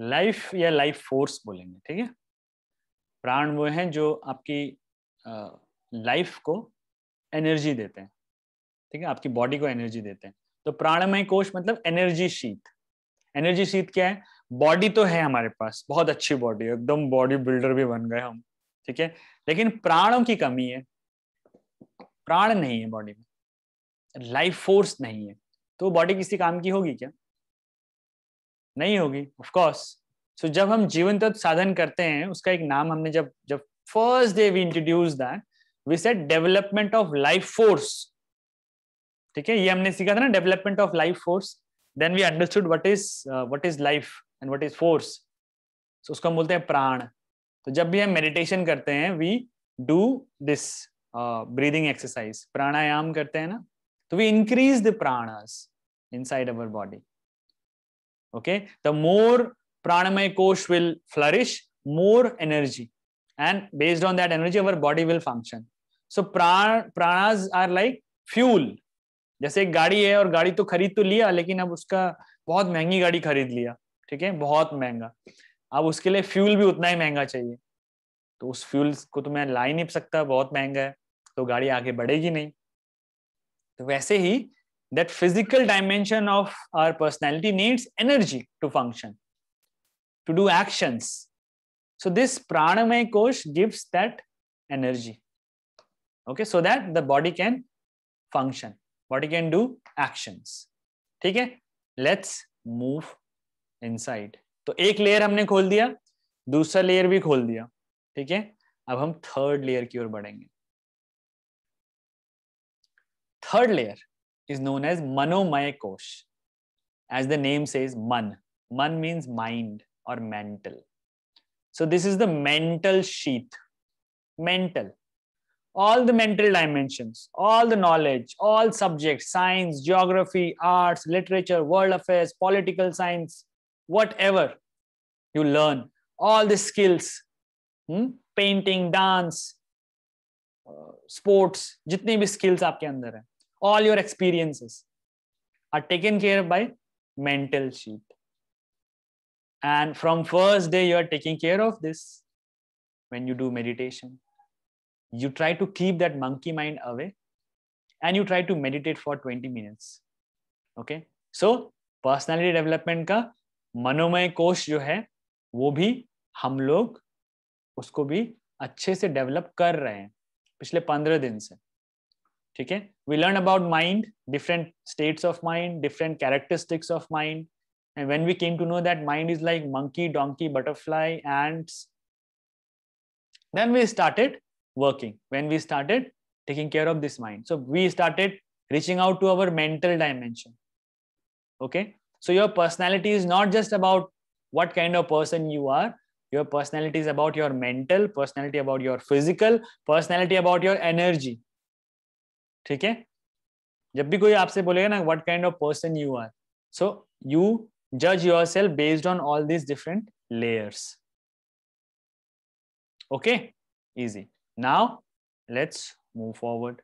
[SPEAKER 4] लाइफ या लाइफ फोर्स बोलेंगे. ठीक है. प्राण वो हैं जो आपकी लाइफ को एनर्जी देते हैं. ठीक है. आपकी बॉडी को एनर्जी देते हैं. तो प्राणमय कोश मतलब एनर्जी शीट. एनर्जी शीट क्या है? बॉडी तो है हमारे पास, बहुत अच्छी बॉडी है, एकदम बॉडी बिल्डर भी बन गए हम. ठीक है. लेकिन प्राणों की कमी है. प्राण नहीं है बॉडी में, लाइफ फोर्स नहीं है. तो बॉडी किसी काम की होगी क्या? नहीं होगी, ऑफ कोर्स. सो जब हम जीवन तत्व साधन करते हैं, उसका एक नाम हमने जब first day we introduce that, we said development of life force. ठीक है. ये हमने सीखा था ना, development of life force. Then we understood what is life and what is force. So उसको हम बोलते हैं प्राण. तो जब भी हम मेडिटेशन करते हैं, we do this breathing exercise, pranayama करते हैं ना, तो we increase the pranas inside our body. Okay. The more pranamay kosh will flourish, more energy, and based on that energy our body will function. So pranas are like fuel. जैसे एक गाड़ी है और गाड़ी तो खरीद तो लिया, लेकिन अब उसका बहुत महंगी गाड़ी खरीद लिया. ठीक है. बहुत महंगा. अब उसके लिए फ्यूल भी उतना ही महंगा चाहिए. तो उस फ्यूल को तो मैं ला ही नहीं सकता, बहुत महंगा है, तो गाड़ी आगे बढ़ेगी नहीं. तो वैसे ही that physical dimension of our personality needs energy to function, to do actions. So this pranamay kosh gives that energy. Okay, so that the body can function, body can do actions. ठीक है. Let's move inside. तो एक layer हमने खोल दिया, दूसरा layer भी खोल दिया. ठीक है. अब हम थर्ड लेयर की ओर बढ़ेंगे. Third layer is known as manomaya kosh. As the name says, man means mind or mental. So this is the mental sheath. Mental, all the mental dimensions, all the knowledge, all subjects, science, geography, arts, literature, world affairs, political science, whatever you learn, all the skills, painting, dance, sports, जितने भी skills आपके अंदर है, all your experiences are taken care of by mental sheet. And from first day you are taking care of this. When you do meditation, you try to keep that monkey mind away and you try to meditate for 20 minutes. Okay. So personality development का मनोमय कोश जो है, वो भी हम लोग उसको भी अच्छे से डेवलप कर रहे हैं पिछले 15 दिन से. ठीक है. We learn about mind, different states of mind, different characteristics of mind, and when we came to know that mind is like monkey, donkey, butterfly, ants, then we started working. When we started taking care of this mind, so we started reaching out to our mental dimension. Okay. So your personality is not just about what kind of person you are. Your personality is about your mental, personality about your physical, personality about your energy. ठीक है. जब भी कोई आपसे बोलेगा ना what kind of person you are, so you judge yourself based on all these different layers. Okay, easy. Now Let's move forward.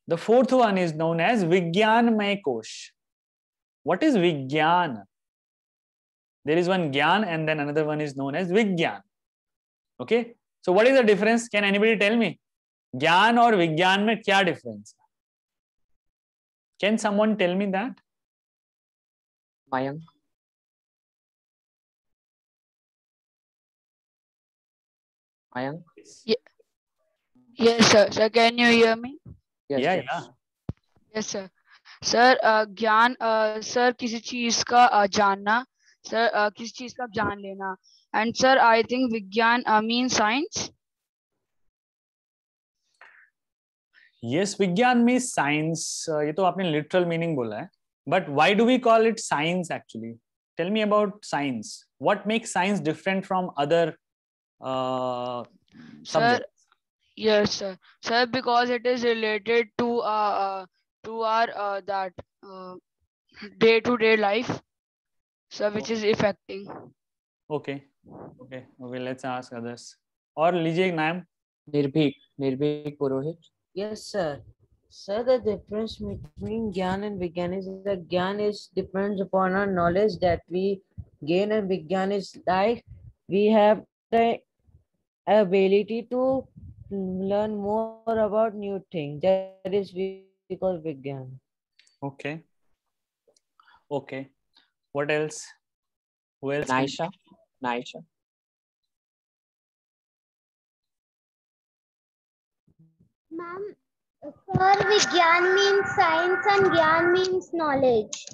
[SPEAKER 4] The fourth one is known as Vigyanmay Kosh. What is Vigyan? There is one Gyan and then another one is known as Vigyan. Okay. So what is the difference? Can anybody tell me? Gyan or Vigyan mein kya difference? Can someone tell me that?
[SPEAKER 6] Mayank. Mayank?
[SPEAKER 11] Yes, sir. Sir, can you hear me?
[SPEAKER 6] Yes,
[SPEAKER 4] Yeah,
[SPEAKER 6] yes.
[SPEAKER 4] yeah.
[SPEAKER 11] Yes, sir. Sir ज्ञान sir किसी चीज का जानना sir किसी चीज का ज्ञान लेना एंड सर आई थिंक विज्ञान mean science
[SPEAKER 4] Yes, Vigyan means science. ये तो आपने literal meaning बोला है. But why do we call it science actually? Tell me about science. What makes science different from other subjects?
[SPEAKER 11] Yes, sir. Sir, because it is related to our that day-to-day life, sir, which is affecting.
[SPEAKER 4] Okay. Let's ask others. और लीजिए एक नाम.
[SPEAKER 6] Nirbhik Purohit.
[SPEAKER 14] Yes, sir. Sir, the difference between Gyan and Vigyan is that Gyan depends upon our knowledge that we gain, and Vigyan is like we have the ability to learn more about new things. That is we call Vigyan.
[SPEAKER 4] Okay. What else? Who else?
[SPEAKER 6] Naisha.
[SPEAKER 1] Ma'am, sir, Vigyan means science and Gyan means knowledge.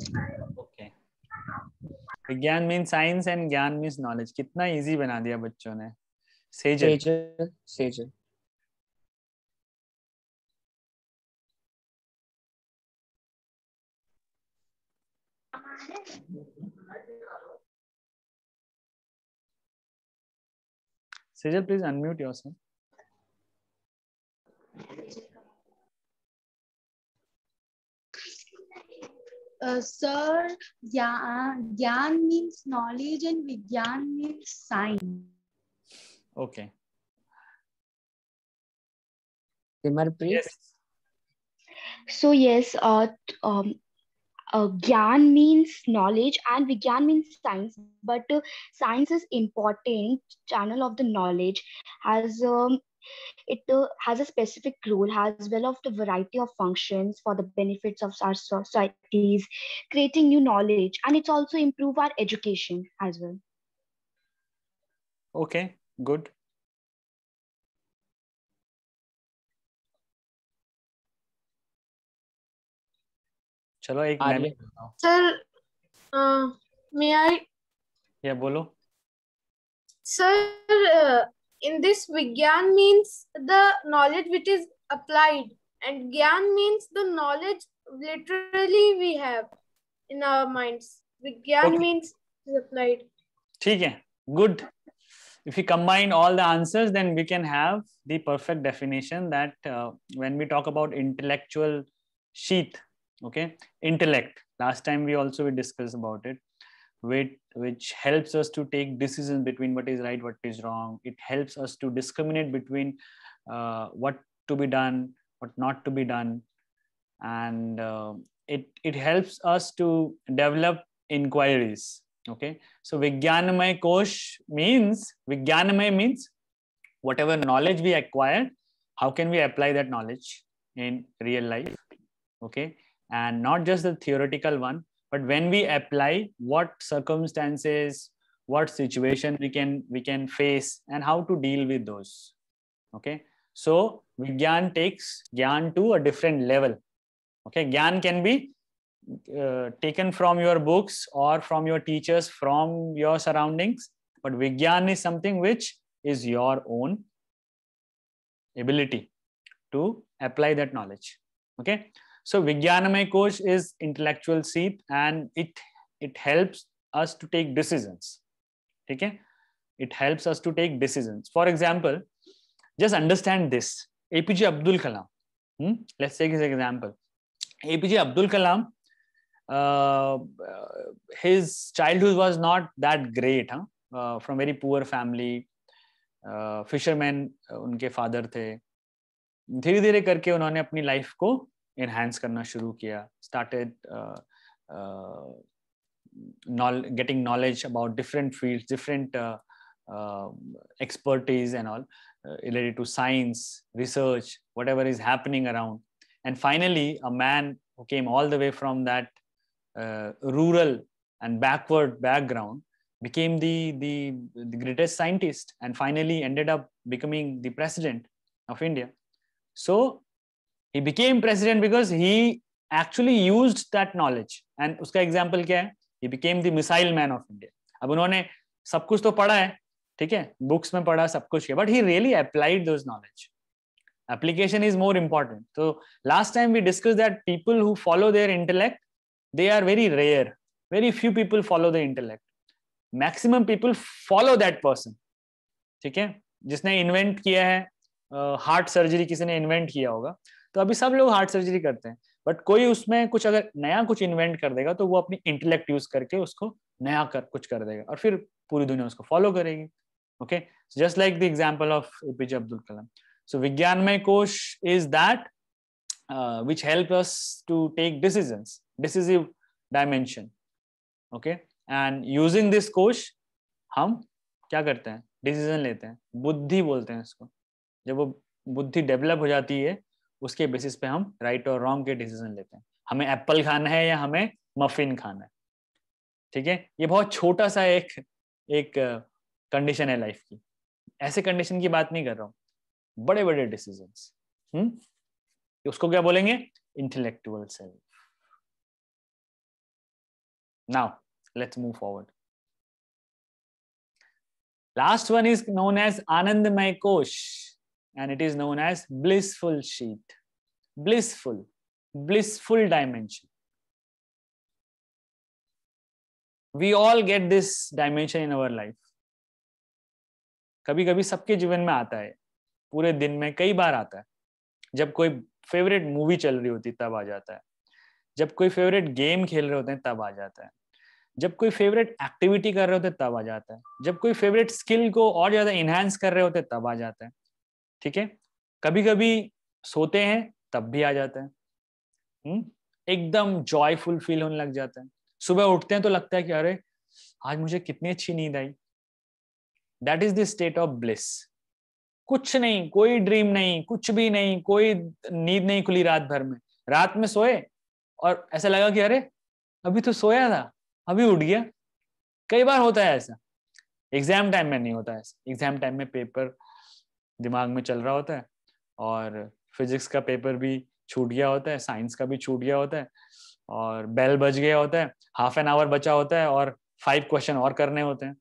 [SPEAKER 4] Okay. Vigyan means science and Gyan means knowledge. कितना easy बना दिया बच्चों ने.
[SPEAKER 6] Sejal.
[SPEAKER 4] Sejal, please unmute yourself.
[SPEAKER 15] Sir, Gyan means knowledge and Vigyan means science.
[SPEAKER 4] Okay.
[SPEAKER 6] Simarpreet?
[SPEAKER 4] Yes.
[SPEAKER 12] So yes, Gyan means knowledge and Vigyan means science, but science is important channel of the knowledge, as it has a specific role, has well of the variety of functions for the benefits of our societies, creating new knowledge, and it's also improve our education as well.
[SPEAKER 4] Okay, good. चलो एक मैं भी बताऊं.
[SPEAKER 13] Sir, may I?
[SPEAKER 4] Yeah, बोलो.
[SPEAKER 13] Sir, in this Vigyan means the knowledge which is applied, and Gyan means the knowledge literally we have in our minds. Vigyan means is applied.
[SPEAKER 4] ठीक है, good. If we combine all the answers, then we can have the perfect definition that when we talk about intellectual sheath, okay, intellect. Last time we discussed about it, which helps us to take decisions between what is right, what is wrong. It helps us to discriminate between what to be done, what not to be done, and it helps us to develop inquiries. Okay, so Vigyanmay Kosh means whatever knowledge we acquired, how can we apply that knowledge in real life? Okay, and not just the theoretical one, but when we apply, what circumstances, what situation we can face, and how to deal with those. Okay, so Vigyan takes Gyan to a different level. Okay, Gyan can be taken from your books or from your teachers, from your surroundings, but Vigyan is something which is your own ability to apply that knowledge. Okay, so Vigyanmay Kosh is intellectual seat, and it helps us to take decisions. Okay, it helps us to take decisions. For example, just understand this. APJ Abdul Kalam. Let's take his example. APJ Abdul Kalam, his childhood was not that great. From very poor family, fishermen unke father the, धीरे धीरे करके उन्होंने अपनी life को enhance करना शुरू किया, started getting knowledge about different fields, different expertise and all related to science, research, whatever is happening around. And finally, a man who came all the way from that rural and backward background became the greatest scientist and finally ended up becoming the president of India. So he became president because he actually used that knowledge. And उसका example क्या है? He became the missile man of India. अब उन्होंने सब कुछ तो पढ़ा है, ठीक है, बुक्स में पढ़ा सब कुछ किया, but he really applied those knowledge. Application is more important. So last time we discussed that people who follow their intellect, they are very rare. Very few people follow the intellect. Maximum people follow that person. ठीक है, जिसने invent किया है heart surgery, किसी ने invent किया होगा, तो अभी सब लोग हार्ट सर्जरी करते हैं, बट कोई उसमें कुछ अगर नया कुछ इन्वेंट कर देगा तो वो अपनी इंटेलेक्ट यूज करके उसको नया कुछ कर देगा और फिर पूरी दुनिया उसको फॉलो करेगी. Okay, just like the example of APJ Abdul Kalam. So vijnanamaya kosha is that which help us to take decisions, decisive dimension. Okay, and using this kosha हम क्या करते हैं? डिसीजन लेते हैं. बुद्धि बोलते हैं इसको. जब वो बुद्धि डेवलप हो जाती है उसके बेसिस पे हम राइट और रॉन्ग के डिसीजन लेते हैं. हमें एप्पल खाना है या हमें मफिन खाना है. ठीक है, ये बहुत छोटा सा एक कंडीशन है लाइफ की. ऐसे कंडीशन की बात नहीं कर रहा हूँ, बड़े बड़े डिसीजंस. उसको क्या बोलेंगे? Intellectual self. Now let's move forward. Last one is known as Anandamay Kosh, and it is known as blissful sheet. Blissful dimension. We all get this dimension in our life. कभी कभी सबके जीवन में आता है, पूरे दिन में कई बार आता है. जब कोई फेवरेट मूवी चल रही होती तब आ जाता है, जब कोई फेवरेट गेम खेल रहे होते हैं तब आ जाता है, जब कोई फेवरेट एक्टिविटी कर रहे होते तब आ जाता है, जब कोई फेवरेट स्किल को और ज्यादा इनहांस कर रहे होते तब आ जाता है. ठीक है, कभी कभी सोते हैं तब भी आ जाता है. एकदम जॉयफुल फील होने लग जाता है. सुबह उठते हैं तो लगता है कि अरे आज मुझे कितनी अच्छी नींद आई. That is the state of bliss. कुछ नहीं, कोई ड्रीम नहीं, कुछ भी नहीं, कोई नींद नहीं खुली रात भर में. रात में सोए और ऐसा लगा कि अरे अभी तो सोया था, अभी उठ गया. कई बार होता है ऐसा. एग्जाम टाइम में नहीं होता है. एग्जाम टाइम में पेपर दिमाग में चल रहा होता है और फिजिक्स का पेपर भी छूट गया होता है, साइंस का भी छूट गया होता है और बेल बज गया होता है, हाफ एन आवर बचा होता है और 5 क्वेश्चन और करने होते हैं.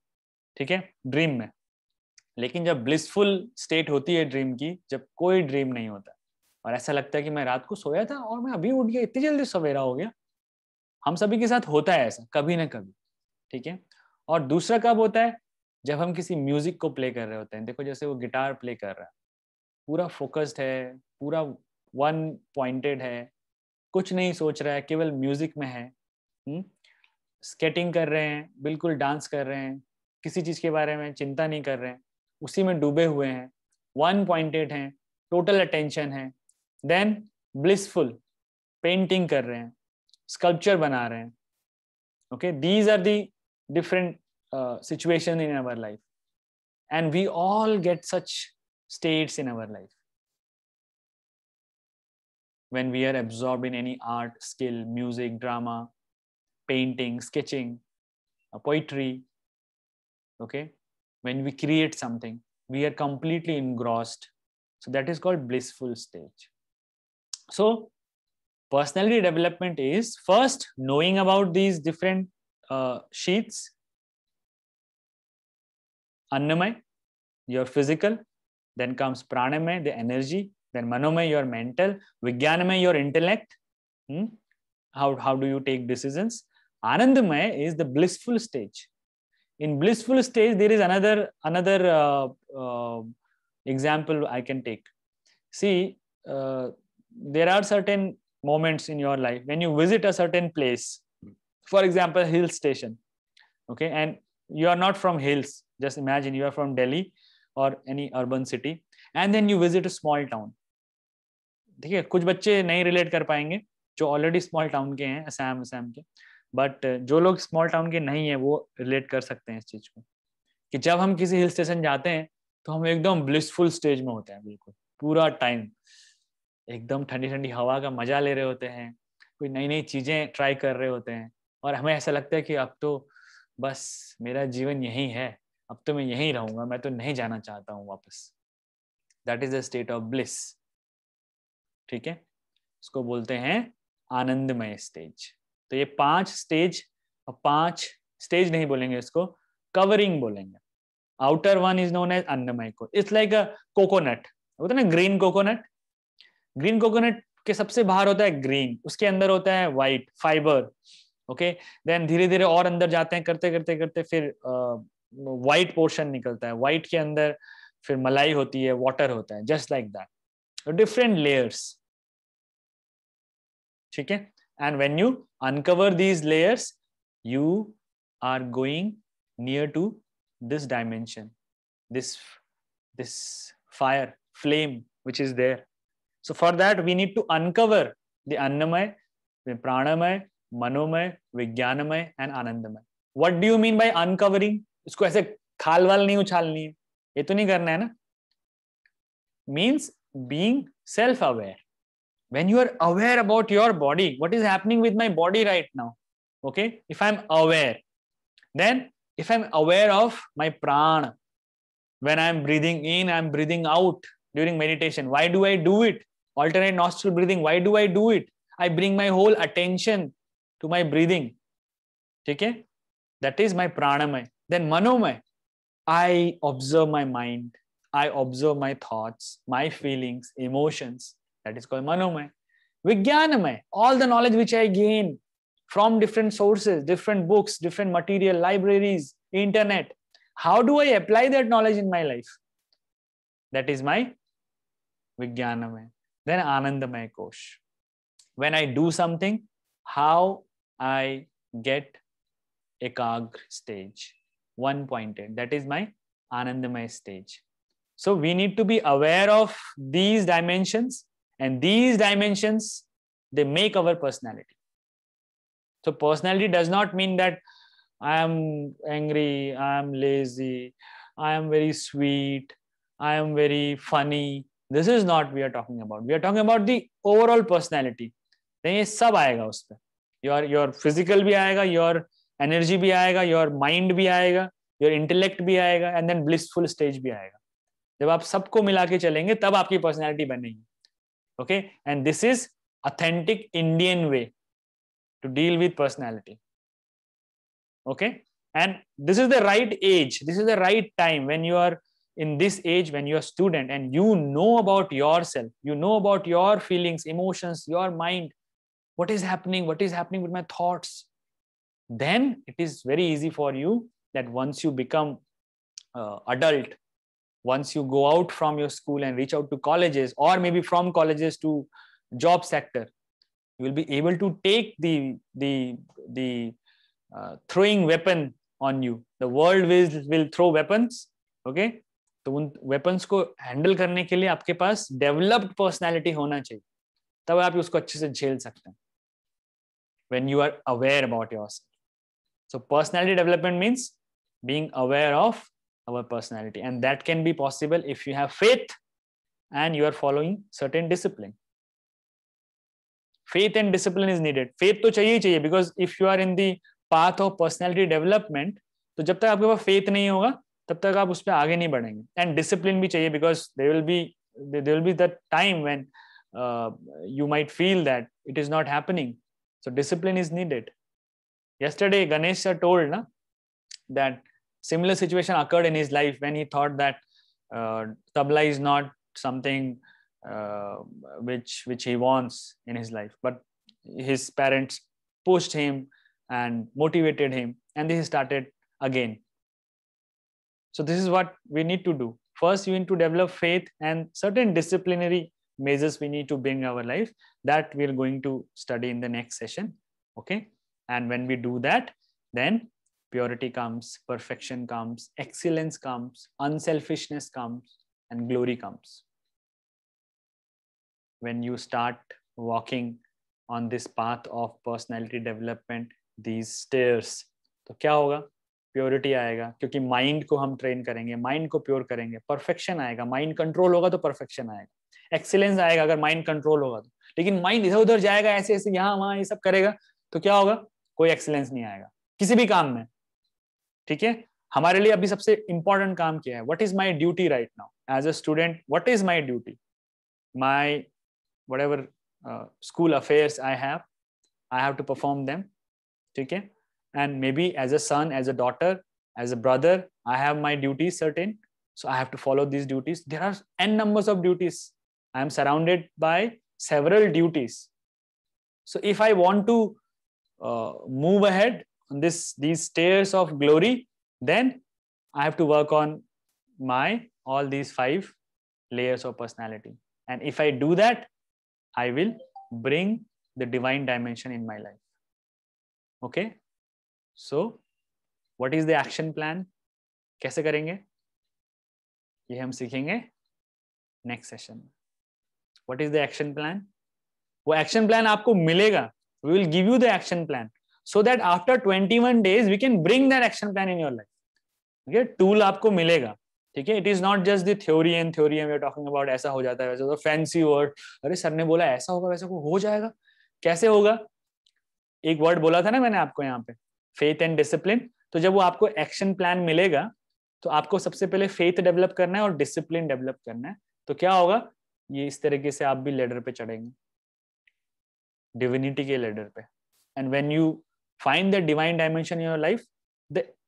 [SPEAKER 4] ठीक है, ड्रीम में. लेकिन जब ब्लिसफुल स्टेट होती है ड्रीम की, जब कोई ड्रीम नहीं होता और ऐसा लगता है कि मैं रात को सोया था और मैं अभी उठ गया, इतनी जल्दी सवेरा हो गया. हम सभी के साथ होता है ऐसा कभी ना कभी. ठीक है, और दूसरा कब होता है? जब हम किसी म्यूजिक को प्ले कर रहे होते हैं. देखो जैसे वो गिटार प्ले कर रहा है, पूरा फोकस्ड है, पूरा वन पॉइंटेड है, कुछ नहीं सोच रहा है, केवल म्यूजिक में है. स्केटिंग कर रहे हैं, बिल्कुल डांस कर रहे हैं, किसी चीज के बारे में चिंता नहीं कर रहे हैं, उसी में डूबे हुए हैं, वन पॉइंटेड हैं, टोटल अटेंशन है. देन ब्लिसफुल, पेंटिंग कर रहे हैं, स्कल्पचर बना रहे हैं. Okay, these are the different situation in our life, and we all get such states in our life when we are absorbed in any art, skill, music, drama, painting, sketching, poetry. Okay, when we create something, we are completely engrossed. So that is called blissful stage. So personality development is first knowing about these different sheets. Annamay, your physical, then comes Pranamay, the energy, then Manomay, your mental, Vijnanamay, your intellect. How do you take decisions? Anandamay is the blissful stage. In blissful stage, there is another example I can take. See, there are certain moments in your life when you visit a certain place, for example, hill station. Okay, and you are not from hills. Just imagine you are from Delhi or any urban city, and then you visit a small town. देखिए कुछ बच्चे नहीं relate कर पाएंगे जो already small town के हैं, असम के, बट जो लोग स्मॉल टाउन के नहीं है वो रिलेट कर सकते हैं इस चीज को, कि जब हम किसी हिल स्टेशन जाते हैं तो हम एकदम ब्लिसफुल स्टेज में होते हैं, बिल्कुल पूरा टाइम एकदम ठंडी ठंडी हवा का मजा ले रहे होते हैं, कोई नई नई चीजें ट्राई कर रहे होते हैं, और हमें ऐसा लगता है कि अब तो बस मेरा जीवन यही है, अब तो मैं यहीं रहूंगा, मैं तो नहीं जाना चाहता हूँ वापस। That is the state of bliss. ठीक है, इसको बोलते हैं आनंदमय स्टेज। तो ये 5 स्टेज, 5 स्टेज नहीं बोलेंगे इसको, कवरिंग बोलेंगे। Outer one is known as annamaya को, इट्स लाइक अ कोकोनट, होता है ना ग्रीन कोकोनट, ग्रीन कोकोनट के सबसे बाहर होता है ग्रीन, उसके अंदर होता है व्हाइट फाइबर। ओके, देन धीरे धीरे और अंदर जाते हैं, करते करते करते फिर व्हाइट पोर्शन निकलता है, व्हाइट के अंदर फिर मलाई होती है, वाटर होता है, just like that, different layers. ठीक है, and when you uncover these layers you are going near to this dimension, this fire flame which is there. So for that we need to uncover the annamay, the pranamay, manomay, vijnanamay and anandamay. What do you mean by uncovering? इसको ऐसे खाल वाल नहीं उछालनी है, ये तो नहीं करना है ना। Means being self aware. When you are aware about your body, what is happening with my body right now, okay, if I'm aware, then if I'm aware of my prana, when I'm breathing in, I'm breathing out during meditation. Why do I do it? Alternate nostril breathing. Why do I do it? I bring my whole attention to my breathing. Okay? That is my pranamay. Then manomay. I observe my mind. I observe my thoughts, my feelings, emotions. That is called manomay. Vijnanamay. All the knowledge which I gain from different sources, different books, different material, libraries, internet. How do I apply that knowledge in my life? That is my Vijnanamay. Then Anandamay Kosh. When I do something, how I get Ekagra stage, one-pointed. That is my Anandamay stage. So we need to be aware of these dimensions, and these dimensions, they make our personality. So personality does not mean that I am angry, I am lazy, I am very sweet, I am very funny. This is not we are talking about. We are talking about the overall personality. Then ये सब आएगा उस पे. Your physical भी आएगा, your energy भी आएगा, your mind भी आएगा, your intellect भी आएगा, and then blissful stage भी आएगा. जब आप सबको मिला के चलेंगे तब आपकी personality बनेगी. Okay, and this is authentic Indian way to deal with personality. Okay, and this is the right age, this is the right time when you are in this age, when you are a student and you know about yourself, you know about your feelings, emotions, your mind, what is happening with my thoughts. Then it is very easy for you that once you become adult, once you go out from your school and reach out to colleges, or maybe from colleges to job sector, you will be able to take the throwing weapon on you. The world will throw weapons. Okay, तो उन weapons को handle करने के लिए आपके पास developed personality होना चाहिए, तब आप उसको अच्छे से झेल सकते हैं. When you are aware about yourself. So personality development means being aware of our personality, and that can be possible if you have faith and you are following certain discipline. Faith and discipline is needed. Faith तो चाहिए ही चाहिए, because if you are in the path of personality development, तो जब तक आपके पास faith नहीं होगा तब तक आप उस पर आगे नहीं बढ़ेंगे. And discipline भी चाहिए, because there will be that time when you might feel that it is not happening. So discipline is needed. Yesterday Ganesh sir told that similar situation occurred in his life when he thought that tabla is not something which he wants in his life, but his parents pushed him and motivated him, and he started again. So this is what we need to do. First, you need to develop faith and certain disciplinary measures we need to bring our life, that we are going to study in the next session. Okay, and when we do that, then purity comes, perfection comes, excellence comes, unselfishness comes, and glory comes. when you start walking on this path of personality development, these stairs, तो क्या होगा? Purity आएगा, क्योंकि mind को हम train करेंगे, mind को pure करेंगे, परफेक्शन आएगा. माइंड कंट्रोल होगा तो परफेक्शन आएगा, एक्सीलेंस आएगा अगर माइंड कंट्रोल होगा तो. लेकिन माइंड इधर उधर जाएगा, ऐसे ऐसे यहाँ वहाँ ये सब करेगा, तो क्या होगा? कोई एक्सीलेंस नहीं आएगा किसी भी काम में. ठीक है, हमारे लिए अभी सबसे इंपॉर्टेंट काम क्या है? What is my duty right now as a student? What is my duty? My whatever school affairs I have to perform them. ठीक है, and maybe as a son, as a daughter, as a brother, I have my duties certain, so I have to follow these duties. There are n numbers of duties. I am surrounded by several duties. So if I want to move ahead on these stairs of glory, then I have to work on all these 5 layers of personality. And if I do that, I will bring the divine dimension in my life. Okay? So, what is the action plan? कैसे करेंगे? ये हम सीखेंगे next session में. What is the action plan? वो action plan आपको मिलेगा. We will give you the action plan so that after 21 days we can bring that action plan in your life. Okay? Tool आपको मिलेगा. ठीक है? It is not just the theory and we are talking about ऐसा हो जाता है वैसा, तो fancy word. अरे सर ने बोला ऐसा होगा वैसा हो जाएगा. कैसे होगा? एक वर्ड बोला था ना मैंने आपको यहाँ पे, फेथ एंड डिसिप्लिन. तो जब वो आपको एक्शन प्लान मिलेगा तो आपको सबसे पहले फेथ डेवलप करना है और डिसिप्लिन डेवलप करना है. तो क्या होगा? ये इस तरीके से आप भी लेडर पे चढ़ेंगे, डिविनिटी के लेडर पे. And when you find the divine dimension in your life,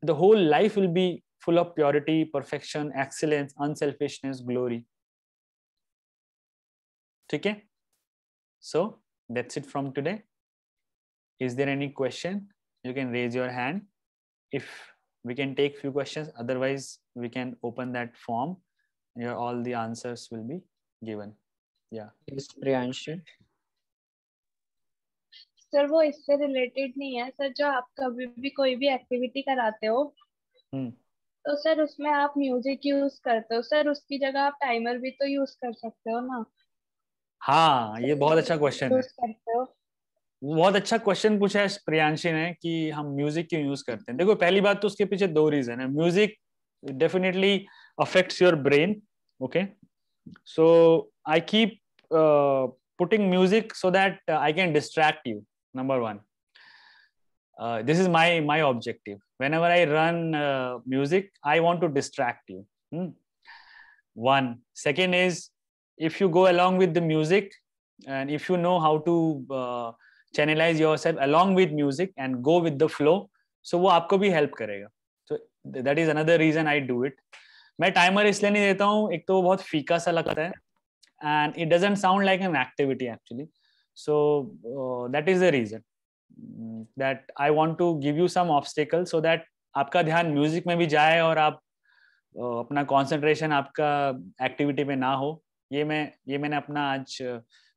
[SPEAKER 4] the whole life will be full of purity, perfection, excellence, unselfishness, glory. ठीक है? So that's it from today. Is there any question? You can raise your hand. If we can take few questions, otherwise we can open that form. Here all the answers will be given. Yeah.
[SPEAKER 6] Yes, Priyanshu.
[SPEAKER 13] Sir वो इससे related नहीं है sir. जो आप कभी भी कोई भी एक्टिविटी कराते हो तो सर उसमें आप म्यूजिक यूज करते हो सर, उसकी जगह आप टाइमर भी तो यूज कर सकते हो ना.
[SPEAKER 4] हाँ, ये बहुत अच्छा क्वेश्चन है.
[SPEAKER 13] यूज करते हो.
[SPEAKER 4] बहुत अच्छा क्वेश्चन पूछा है प्रियांशी ने कि हम म्यूजिक क्यों यूज करते हैं. देखो, पहली बात तो उसके पीछे 2 रीजन है. Music definitely affects your brain. Okay, so I keep putting music so that I can distract you. Number 1, this is my objective. Whenever I run music, I want to distract you. One. Second is, if you go along with the music and if you know how to channelize yourself along with music and go with the flow, so वो आपको भी help करेगा. So that is another reason I do it. मैं timer इसलिए नहीं देता हूँ, एक तो वो बहुत फीका सा लगता है and it doesn't sound like an activity actually. So that is the reason that I want to give you some obstacles so that आपका ध्यान म्यूजिक में भी जाए और आप अपना कंसंट्रेशन आपका एक्टिविटी पे ना हो. ये मैंने अपना आज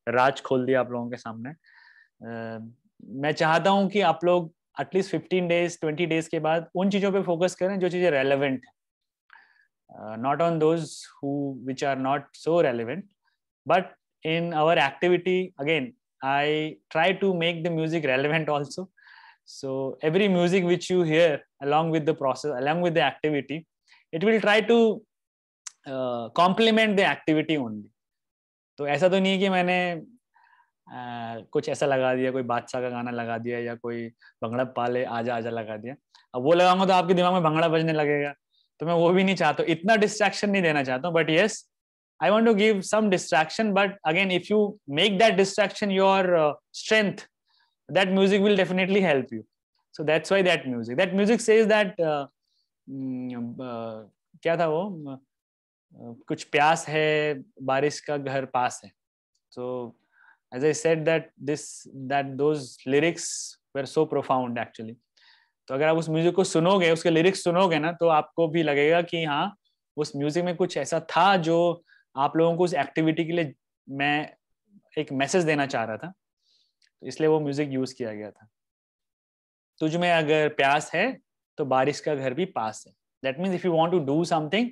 [SPEAKER 4] राज खोल दिया आप लोगों के सामने. मैं चाहता हूं कि आप लोग एटलीस्ट 15 डेज 20 डेज के बाद उन चीजों पे फोकस करें जो चीजें रेलेवेंट है, not on those who which are not so relevant. But in our activity again I try to make the music relevant also. So every music which you hear along with the process, along with the activity, it will try to complement the activity only. तो ऐसा तो नहीं है कि मैंने कुछ ऐसा लगा दिया, कोई बादशाह का गाना लगा दिया या कोई भंगड़ा पाले आजा आजा लगा दिया. अब वो लगाऊंगा तो आपके दिमाग में भंगड़ा बजने लगेगा, तो मैं वो भी नहीं चाहता. इतना डिस्ट्रैक्शन नहीं देना चाहता हूँ. But yes, I want to give some distraction, but again, if you make that distraction your strength, that music will definitely help you. So that's why that music says that क्या था वो, कुछ प्यास है बारिश का घर पास है. So as I said that those lyrics were so profound actually. तो अगर आप उस म्यूजिक को सुनोगे, उसके लिरिक्स सुनोगे ना, तो आपको भी लगेगा कि हाँ, उस म्यूजिक में कुछ ऐसा था जो आप लोगों को उस एक्टिविटी के लिए मैं एक मैसेज देना चाह रहा था. तो इसलिए वो म्यूजिक यूज किया गया था. तुझ में अगर प्यास है तो बारिश का घर भी पास है. That means if you want to do something,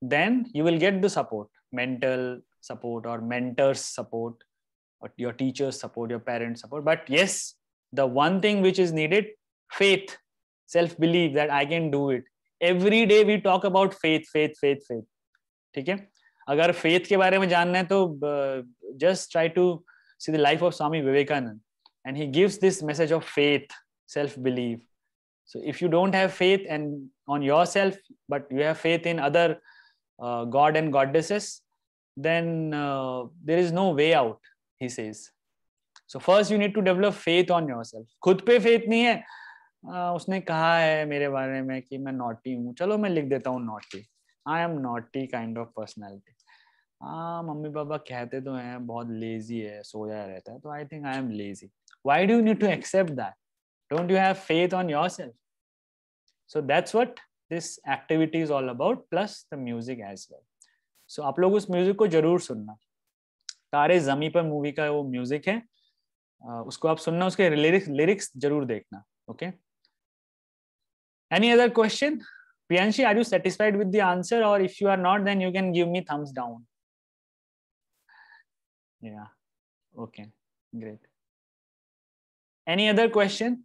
[SPEAKER 4] then you will get the support, mental support और mentors support your teachers support, your parents support. But yes, the one thing which is needed, faith, self-belief that I can do it. Every day we talk about faith. ठीक है? अगर faith के बारे में जानना है तो just try to see the life of Swami Vivekananda, and he gives this message of faith, self-belief. So if you don't have faith and on yourself, but you have faith in other God and goddesses, then there is no way out, he says. So first you need to develop faith on yourself. खुद पे faith नहीं है, उसने कहा है मेरे बारे में कि मैं naughty हूँ, चलो मैं लिख देता हूँ naughty. I am naughty kind of personality. Mummy papa कहते तो हैं बहुत lazy है, सोया रहता है, तो I think I am lazy. Why do you need to accept that? Don't you have faith on yourself? So that's what this activity is all about, plus the music as well. So आप लोग उस music को जरूर सुनना. तारे ज़मीं पर movie का वो म्यूजिक है, उसको आप सुनना, उसके लिरिक्स जरूर देखना. Okay. Any other question? Priyanshi, are you satisfied with the answer, or if you are not, then you can give me thumbs down. Yeah. Okay. Great. Any other question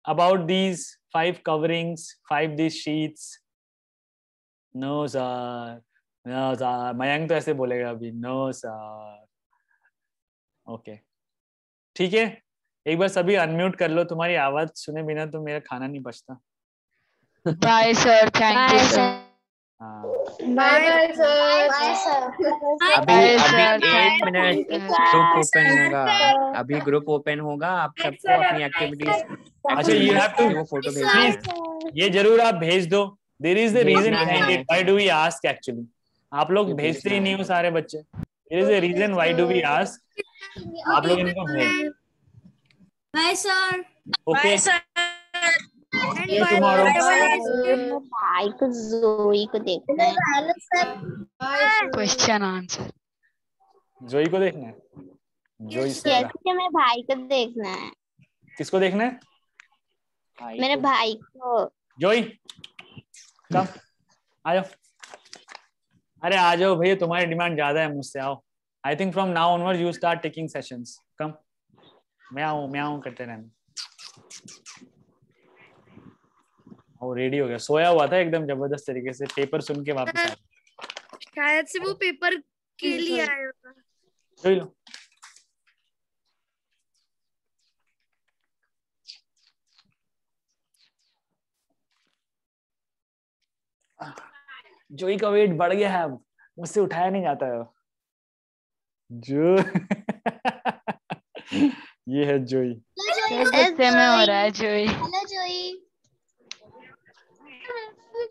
[SPEAKER 4] about these 5 coverings, 5 these sheets? No sir. No sir. Mayank तो ऐसे बोलेगा अभी. No sir. Okay. ठीक है. एक बार सभी unmute कर लो. तुम्हारी आवाज सुने बिना तो मेरा खाना नहीं पचता.
[SPEAKER 11] Bye sir. Thank you sir.
[SPEAKER 13] Bye sir.
[SPEAKER 10] Bye sir.
[SPEAKER 6] अभी 8 मिनट ग्रुप ओपन होगा. अभी ग्रुप ओपन होगा. आप सबको अपनी एक्टिविटीज.
[SPEAKER 4] अच्छा, you have to
[SPEAKER 6] वो फोटो भेज.
[SPEAKER 4] ये जरूर आप भेज दो. There is the reason behind it. Why do we ask actually? आप लोग भेजते ही नहीं हो सारे बच्चे. There is a reason why do we ask. आप लोग इनको भेज.
[SPEAKER 5] Bye sir.
[SPEAKER 4] Okay.
[SPEAKER 5] Bye sir.
[SPEAKER 4] See you tomorrow.
[SPEAKER 10] भाई को जोई को देखना है.
[SPEAKER 11] Question answer.
[SPEAKER 4] जोई को देखना है. जोई से
[SPEAKER 10] मेरे भाई को देखना है.
[SPEAKER 4] किसको देखना है?
[SPEAKER 10] मेरे भाई को.
[SPEAKER 4] जोई कम आ जाओ. अरे आ जाओ भैया, तुम्हारी डिमांड ज्यादा है मुझसे. आओ. I think from now onwards you start taking sessions. Come. मैं आऊँ करते रहना. वो रेडी हो गया, सोया हुआ था एकदम जबरदस्त तरीके से. पेपर सुन के वापस आया.
[SPEAKER 13] शायद से वो पेपर के लिए आया होगा.
[SPEAKER 4] जोई लो. जोई का वेट बढ़ गया है अब, मुझसे उठाया नहीं जाता है. जो ये है जोई.
[SPEAKER 11] गुस्से में हो रहा है जोई.
[SPEAKER 10] हेलो जोई.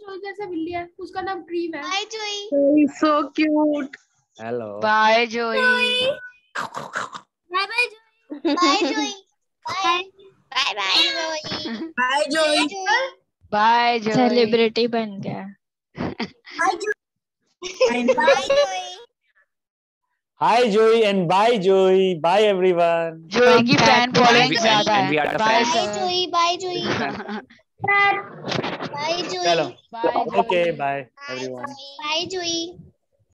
[SPEAKER 13] जोई जैसा बिल्ली है, उसका नाम क्रीम है.
[SPEAKER 10] बाय जोई.
[SPEAKER 2] So cute.
[SPEAKER 4] हेलो.
[SPEAKER 11] बाय जोई.
[SPEAKER 10] बाय बाय जोई. बाय जोई. बाय बाय जोई.
[SPEAKER 5] Bye जोई.
[SPEAKER 11] बाय जोई.
[SPEAKER 3] सेलिब्रिटी बन गया.
[SPEAKER 10] बाय जोई. बाय जोई.
[SPEAKER 4] Hi Joey and bye Joey. Bye everyone.
[SPEAKER 11] जोई की फैन फॉलोइंग ज्यादा है.
[SPEAKER 10] बाय जोई. बाय जोई. बाय जोई.
[SPEAKER 4] चलो. Okay, bye everyone.
[SPEAKER 10] बाय जोई.